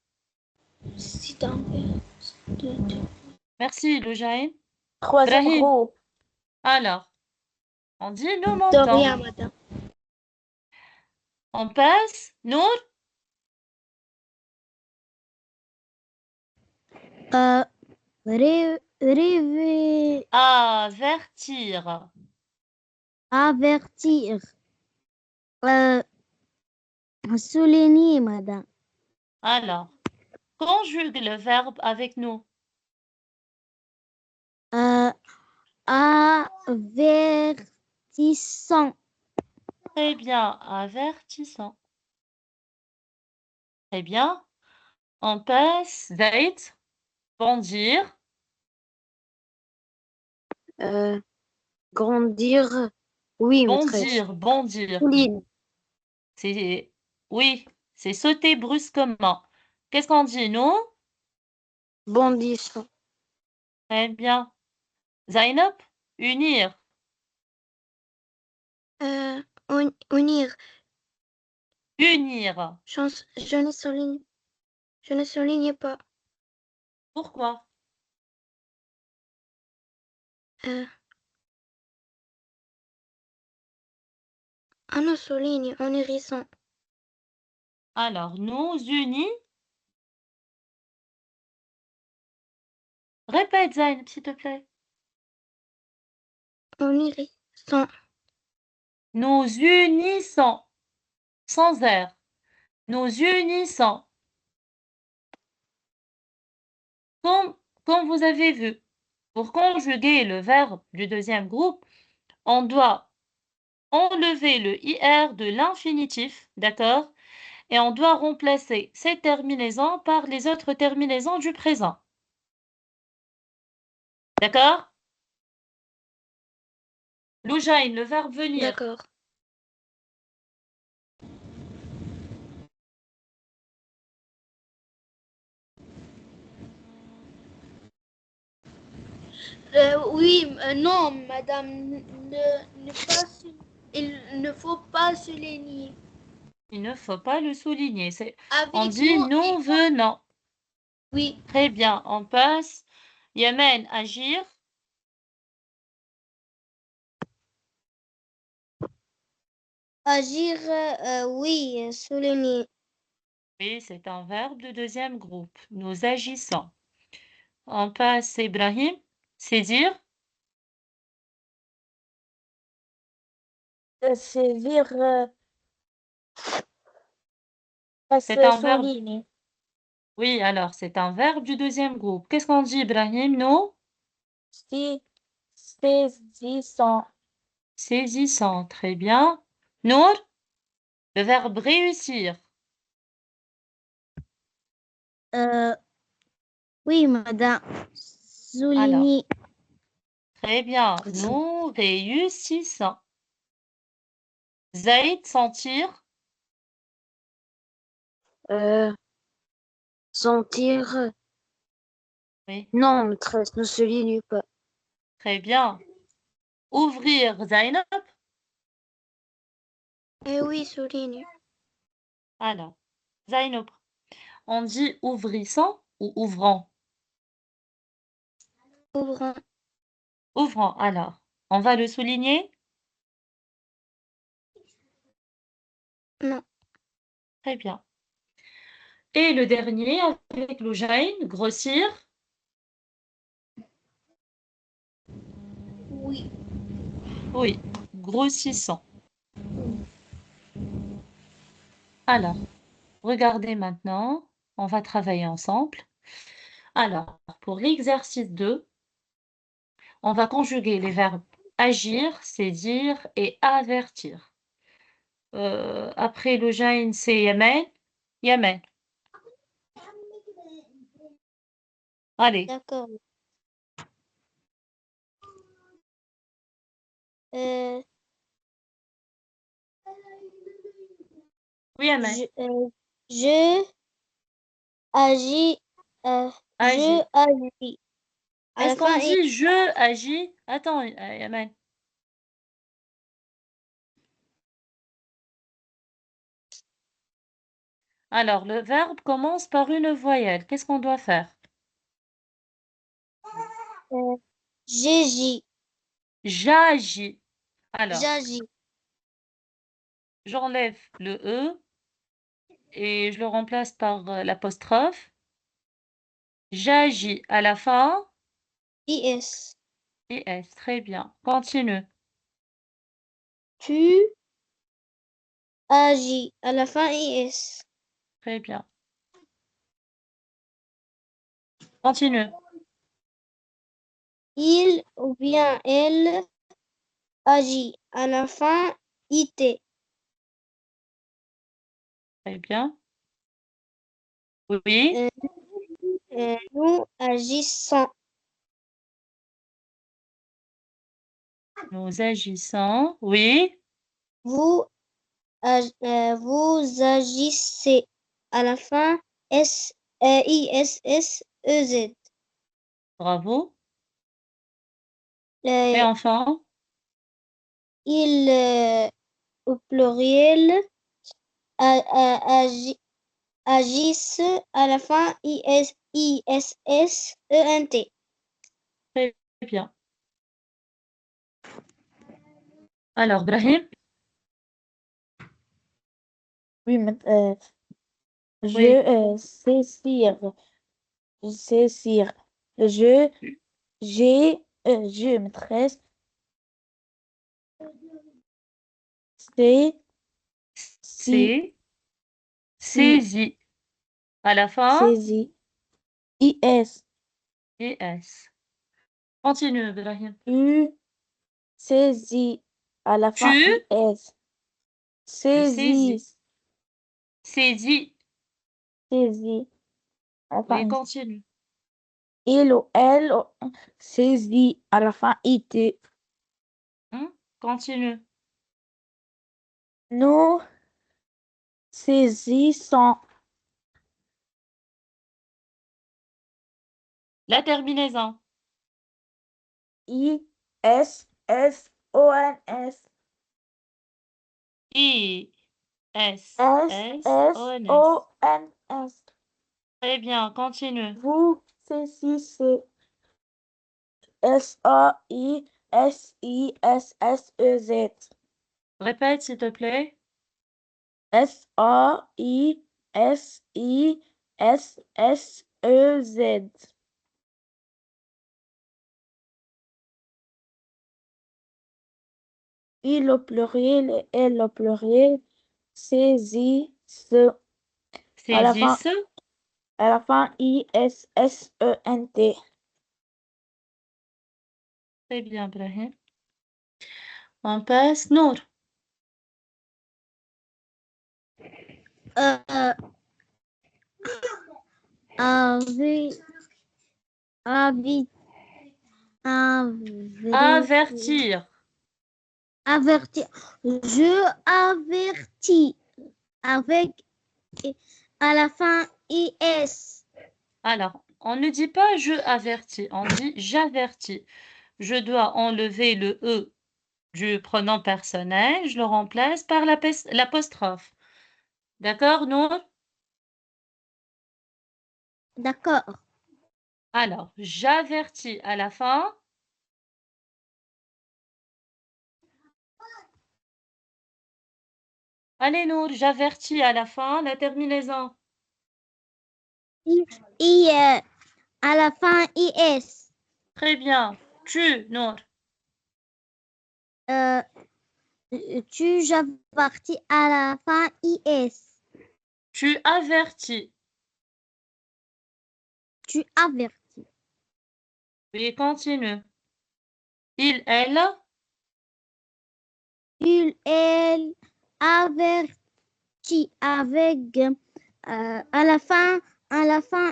C'est un verbe. Merci, Loujaïn. Troisième Ibrahim, groupe. alors, on dit nous De mentons. rien, madame. On passe, Nour? Rêver. Avertir. Avertir. Souligner, madame. Alors, conjugue le verbe avec nous. Avertissant. Très bien, avertissant. Très bien. On passe, Zaid, bondir. Grandir. Oui, maîtresse. Bondir. Souligne. C'est, oui, c'est sauter brusquement. Qu'est-ce qu'on dit, nous? Bondissant. Très bien. Zainab, unir. Unir. Unir. Je ne souligne pas. Pourquoi? On souligne en hérissant. Alors, nous unis. Répète, Zainab, s'il te plaît. En hérissant. Nous unissons. Sans R. Nous unissons. Comme vous avez vu, pour conjuguer le verbe du deuxième groupe, on doit enlever le IR de l'infinitif, d'accord? Et on doit remplacer ces terminaisons par les autres terminaisons du présent. D'accord? Loujaïn, le verbe venir. D'accord. Oui, non, madame, il ne faut pas souligner. Il ne faut pas le souligner. On Avec dit nous, nous venons. oui. Très bien, on passe. Yemen, agir. Agir, oui, souligner. Oui, c'est un verbe de deuxième groupe. Nous agissons. On passe Ibrahim. Saisir. Saisir, C'est un verbe. souligner. Oui, alors, c'est un verbe du deuxième groupe. Qu'est-ce qu'on dit, Ibrahim? Nous? Saisissant. Saisissant. Très bien. Nour? Le verbe réussir. Oui, madame. Souligner. Très bien. Nous réussissons. Zaïd, sentir. Sentir. Oui, Non, maîtresse, ne souligne pas. très bien. Ouvrir, Zainab. Oui, souligne. Alors, Zainab, on dit ouvrissant ou ouvrant? Ouvrant. Ouvrant, alors. On va le souligner? Non. Très bien. Et le dernier, avec Loujaïn, grossir. Oui. Oui, grossissant. Alors, regardez maintenant, on va travailler ensemble. Alors, pour l'exercice 2, on va conjuguer les verbes agir, saisir et avertir. Après Loujaïn, c'est Yemen. Yemen. Allez, D'accord. oui, Yemen. Je agis. Agis. Je agis. À Est-ce la qu'on fin, dit je agis? Attends, Yemen. Alors, le verbe commence par une voyelle. Qu'est-ce qu'on doit faire? j'agis. J'agis. Alors, J'agis. j'enlève le E et je le remplace par l'apostrophe. J'agis à la fin. IS. IS, très bien. Continue. Tu agis. À la fin, IS. Très bien. Continue. Il ou bien elle agit. À la fin, IT. Très bien. Oui. Nous agissons. Nous agissons. Oui. Vous agissez. À la fin, SI. ISSEZ. Bravo. Et Euh, enfin, il, au pluriel, agissent à la fin ISSENT. très bien. Alors, Brahim, Oui, mais, oui, saisir, saisir. Je, maîtresse, c'est, si, c'est si, saisi. À la fin, saisie. IS, ES. Continue, Brahim. U, saisie. À la fin, Tu, IS. tu saisis. Saisie, Saisis. saisie. À la fin, Oui, continue. il ou elle, saisie. À la fin, IT. Continue. Nous saisissons. La terminaison. ISSONS. I, S, S, O, N, S. SSONS. Très bien, continue. Vous saisissez. SAISISSEZ. Répète, s'il te plaît. SAISISSEZ. Il au pluriel et elle au pluriel. Saisissent. À la fin, Saisisse. ISSENT. Très bien, Brahim. On passe. Nour. Avi- avi- aver- Avertir. Avertir. Je avertis avec à la fin IS. Alors, on ne dit pas je avertis, on dit j'avertis. Je dois enlever le E du pronom personnel, je le remplace par l'apostrophe. D'accord, Nour? D'accord. Alors, j'avertis à la fin. Allez, Nour, j'avertis à la fin, la terminaison. À la fin IS. Très bien. Tu, Nour. J'avertis à la fin IS. Tu avertis. Tu avertis. Et continue. Il, elle. Elle avertit avec à la fin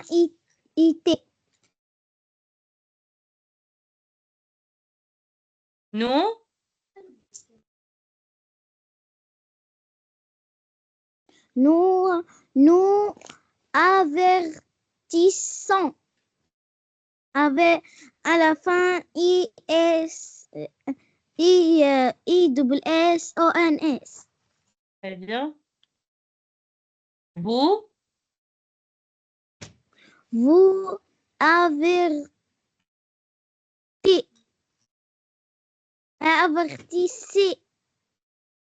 IT. Nous. Nous avertissons avec à la fin ISSONS. Très bien. Vous. Vous avertissez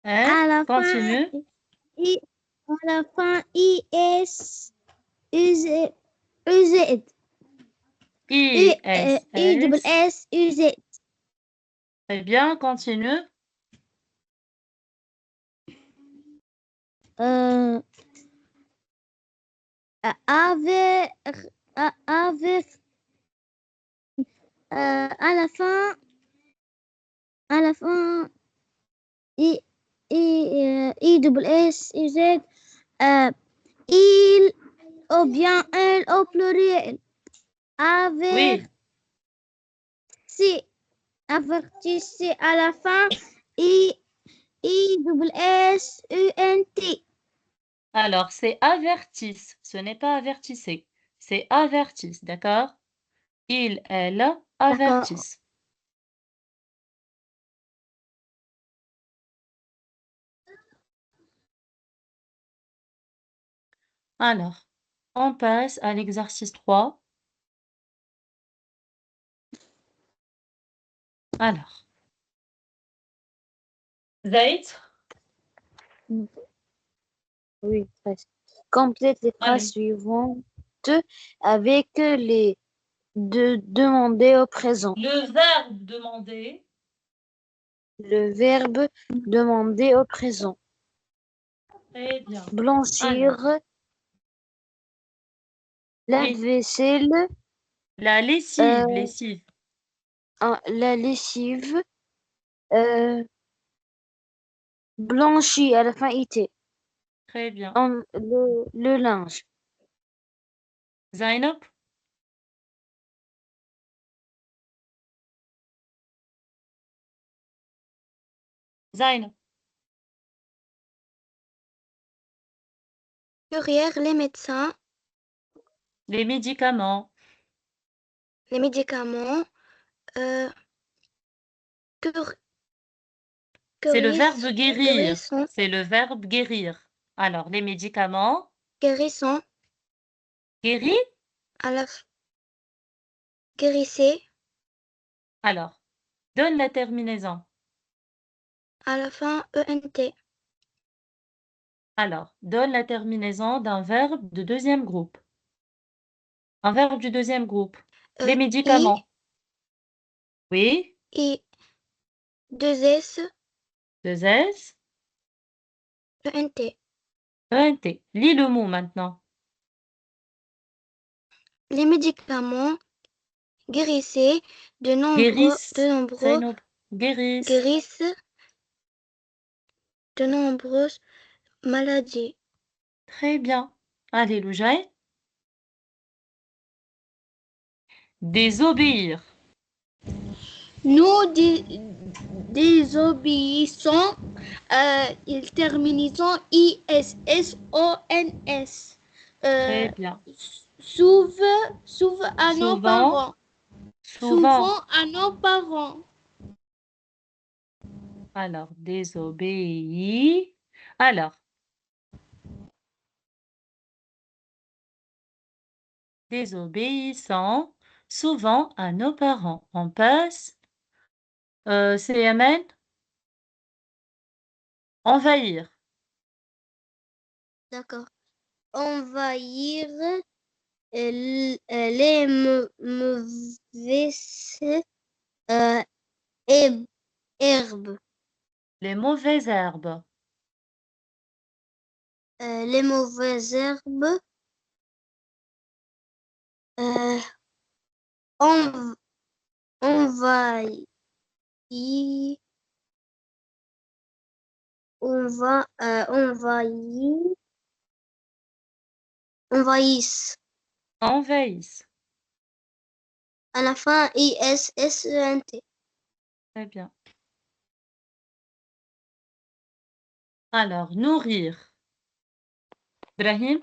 Hein? à la Continue. fin IS UZ UZ ISS. USS. Très bien, continue. Avec à la fin I ISS UZ il ou bien elle au pluriel. Oui. Avertissez à la fin ISSUNT. Alors, c'est avertisse. Ce n'est pas avertissez. c'est avertissent, d'accord? Ils, elles avertissent. Alors, on passe à l'exercice 3. Alors, Zaïd, Oui, presque. Complète les phrases allez. suivantes avec les de demander au présent. Le verbe demander, Le verbe demander au présent. très bien. Blanchir, la Oui, vaisselle, la lessive, euh, lessive, la lessive, euh, blanchi à la fin IT. très bien. Le linge. Zainab, Zainab, Derrière les médecins, les médicaments, les médicaments, cur- c'est le curis- verbe guérir, guérison, c'est le verbe guérir. Alors, les médicaments, guérison, guérir, à la guérissez, alors, donne la terminaison. à la fin ENT. Alors, donne la terminaison d'un verbe de deuxième groupe. Un verbe du deuxième groupe. Les I, médicaments. Oui, I, 2S, deux S, ENT. ENT. Lis le mot maintenant. Les médicaments guérissaient Guérissent, guérissent de nombreuses maladies. Très bien. Allez, Loujaï. Désobéir. Nous désobéissons. Ils terminent ISSONS. Très bien. Sauve à nos Souvent, parents. souvent. Souvent à nos parents. Alors, désobéir. Alors, désobéissant souvent à nos parents. On passe. CMN. Envahir. D'accord. Envahir les mauvaises euh, herbes. Les mauvaises herbes. Les mauvaises herbes. En- envahir. Envahissent. Envahissent. À la fin, ISSENT. Très bien. Alors, nourrir. Ibrahim,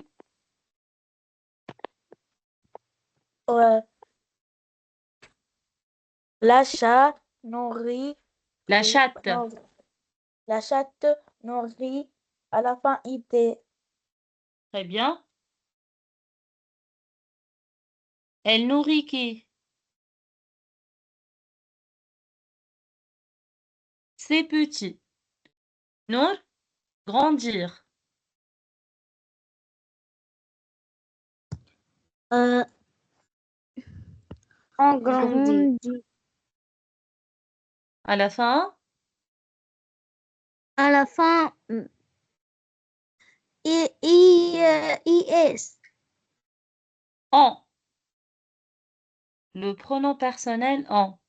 La chatte nourrit. la chatte. Non, la chatte nourrit. À la fin, IT. Très bien. Elle nourrit qui? Ses petits. Nour, grandir. En Grandit. grandi. À la fin, À la fin, IS. en. Le pronom personnel en.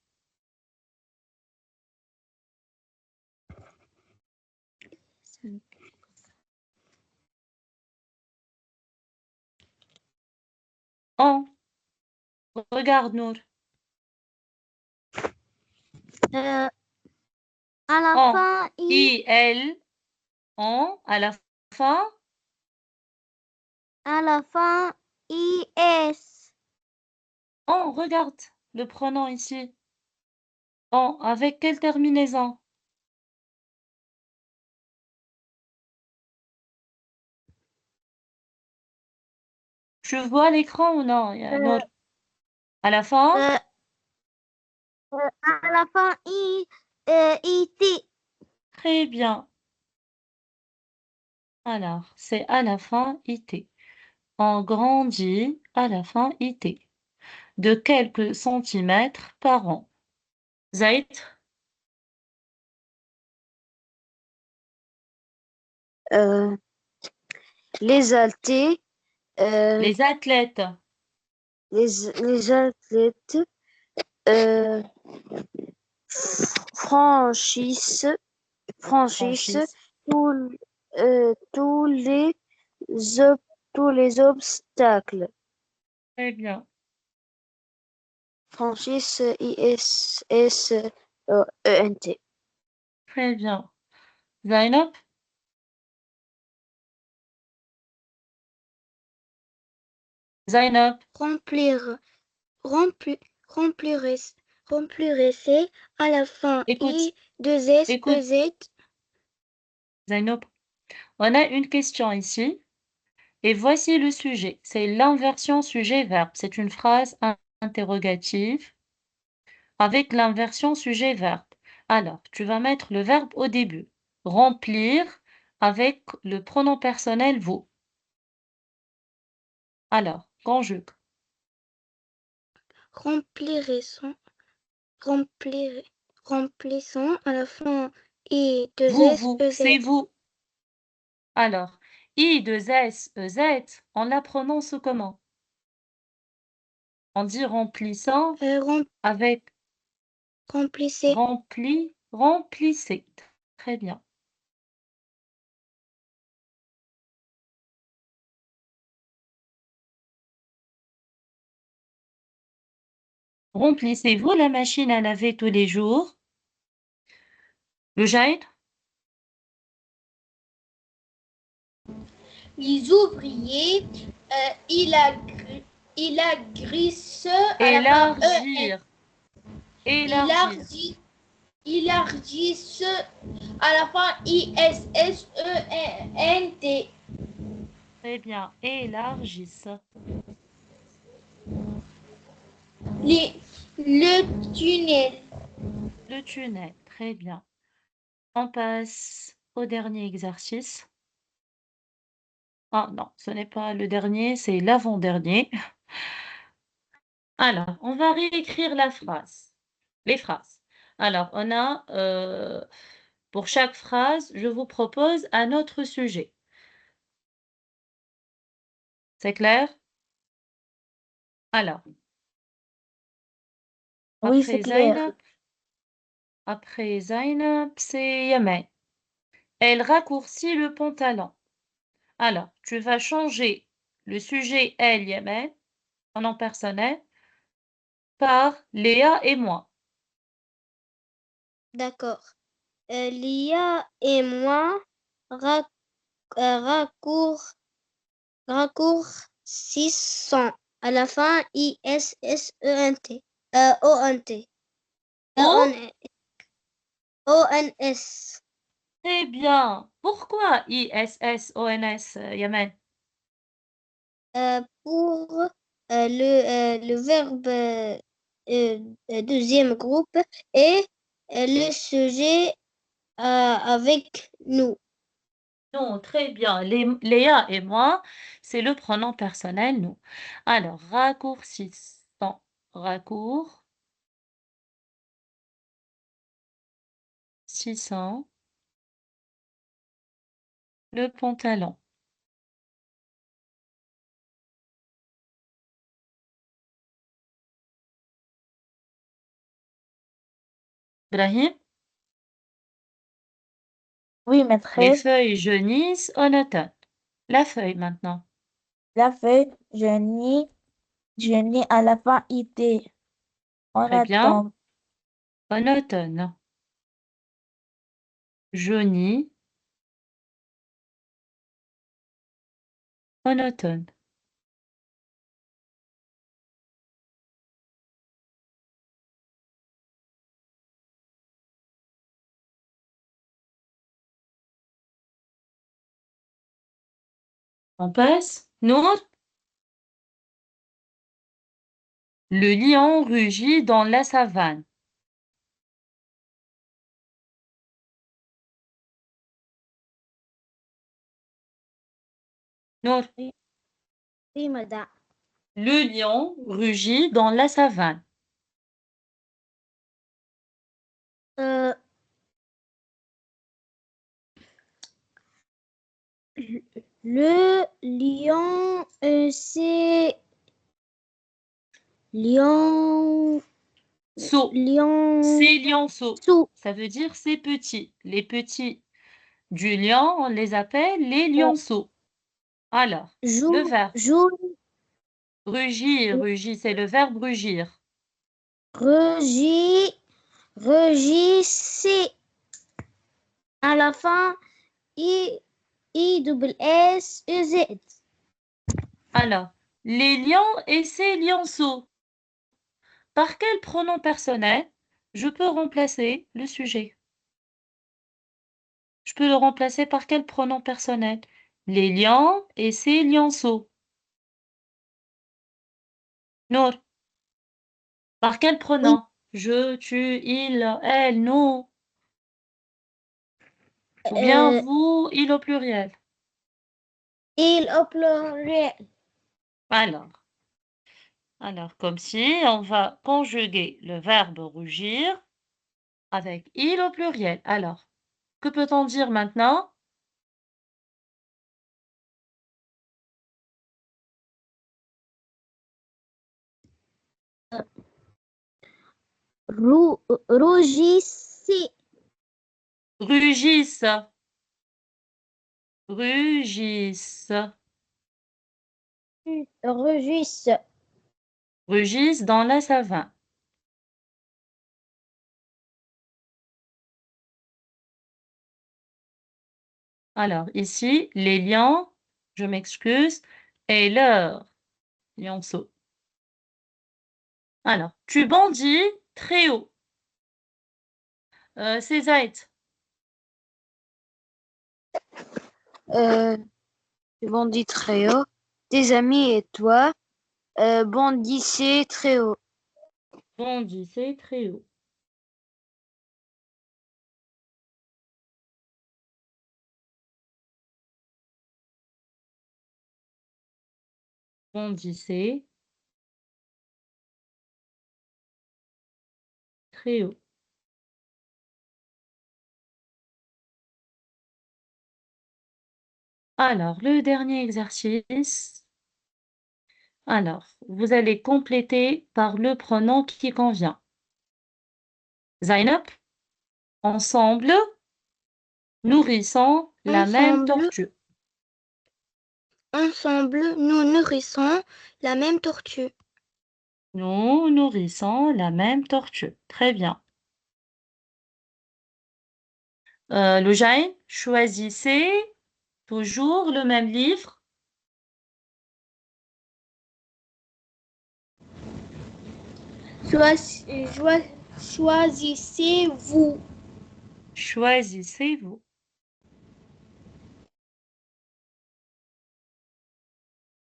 En. Regarde, Nour. À la En. fin, I, L, en. À la fin, à la fin, IS. On regarde le pronom ici. On, avec quelle terminaison? Tu vois l'écran ou non? Nour? À la fin? à la fin, IT. Très bien. Alors, c'est à la fin IT. On grandit à la fin IT. De quelques centimètres par an. Zaïd, Euh, les altés, euh, les athlètes. les athlètes euh, franchissent Franchise. tous, tous ob- tous les obstacles. Très bien. Franchissent ISSENT. Très bien. Zainab, Zainab, Remplir. Rempli, remplirez, remplirez à la fin. écoute, I, 2 S, E, écoute, Z. Zainab. On a une question ici et voici le sujet. C'est l'inversion sujet-verbe. C'est une phrase interrogative avec l'inversion sujet-verbe. Alors, tu vas mettre le verbe au début. Remplir avec le pronom personnel vous. Alors, conjugue. Remplirez, remplir, remplissons à la fin. I, 2 S, Vous, E, Z. c'est vous. Alors, I de S, E, Z, on la prononce comment? On dit remplissant avec Remplissez. rempli, remplissez. Très bien. Remplissez-vous la machine à laver tous les jours? Le Jaïd? Les ouvriers, il agrisse à la fin Élargir. Élargir. élargissent à la fin ISSENT. Très bien. Élargissent. Le tunnel. Le tunnel. Très bien. On passe au dernier exercice. Ah non, ce n'est pas le dernier, c'est l'avant-dernier. Alors, on va réécrire la phrase. Les phrases. Alors, on a, pour chaque phrase, je vous propose un autre sujet. C'est clair? Alors, Oui, c'est clair. Après Zainab, c'est Yamen. Elle raccourcit le pantalon. Alors, tu vas changer le sujet elle, Yamen, en nom personnel, par Léa et moi. D'accord. Lia et moi raccour, raccourcissons à la fin ISSENT. ONT. Oh, ONS. très bien. Pourquoi ISSONS, Yamen? Pour le verbe deuxième groupe et le sujet avec nous. Non, très bien. Léa et moi, c'est le pronom personnel, nous. Alors, raccourcissant. Raccourcissant le pantalon. Brahim, Oui, les maîtresse. feuilles jaunissent en automne. La feuille maintenant. La feuille jaunit à la fin IT. On Très bien. attend. En automne. Jaunit en automne. On passe. Nour. Le lion rugit dans la savane. Nour. Oui, madame. Le lion rugit dans la savane. Euh, le lion, c'est lion, Saut. lion, C'est lionceau. sous, Ça veut dire c'est petit. Les petits du lion, on les appelle les lionceaux. Alors, le joue, verbe joue, rugir. Rugir, c'est le verbe rugir. rugit, rugissez. À la fin, I-S-S-E-Z. Alors, les lions et ces lionceaux. Par quel pronom personnel je peux remplacer le sujet? Je peux le remplacer par quel pronom personnel? Les lions et ces lionceaux. Nour. Par quel pronom? Je, tu, il, elle, nous. Ou bien vous, il au pluriel. Il au pluriel. Alors, comme si on va conjuguer le verbe rougir avec il au pluriel. Alors, que peut-on dire maintenant? Rougissez. Rugissent. Rugissent. Rugissent. Rugissent dans la savane. Alors, ici, les lions, je m'excuse, et leur lionceau. Alors, tu bondis très haut. C'est Zaïd. Tu bondis très haut. Tes amis et toi bondissez très haut. Bondissez très haut. Bondissez très haut. Alors, le dernier exercice. Alors, vous allez compléter par le pronom qui convient. Zainab, ensemble, nourrissons la même tortue. Ensemble, nous nourrissons la même tortue. Nous nourrissons la même tortue. Très bien. Loujain, choisissez toujours le même livre. Choisissez-vous. Choisissez-vous.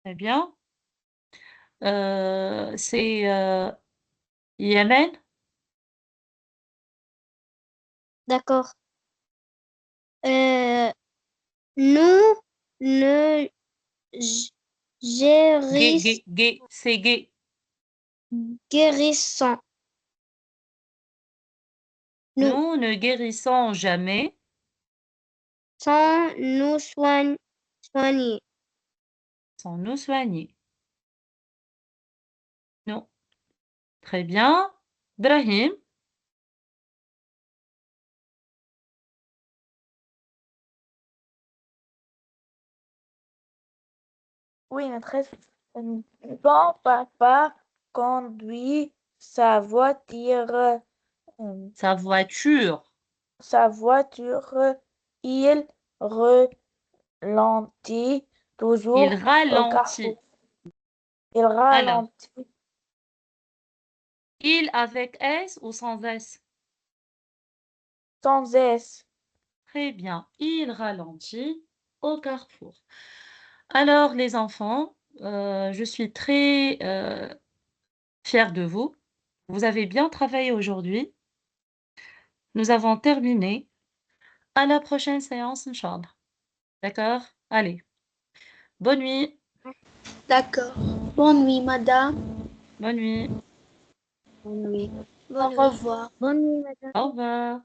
Très bien. C'est Yémen. D'accord. Nous ne C'est gay. guérissons. Nous ne guérissons jamais Sans nous soigner. sans nous soigner. Non. Très bien. Brahim. Oui, maîtresse. Bon papa conduit sa voiture. Sa voiture. Sa voiture. Il ralentit toujours Il au ralentit. carrefour. Il Alors, ralentit il avec S ou sans S? sans S. Très bien. Il ralentit au carrefour. Alors, les enfants, je suis très fière de vous. Vous avez bien travaillé aujourd'hui. Nous avons terminé. À la prochaine séance, Inch'Allah. D'accord? Allez, bonne nuit. D'accord. Bonne nuit, madame. Bonne nuit. Oui. Au revoir. Bonne nuit, madame. Au revoir.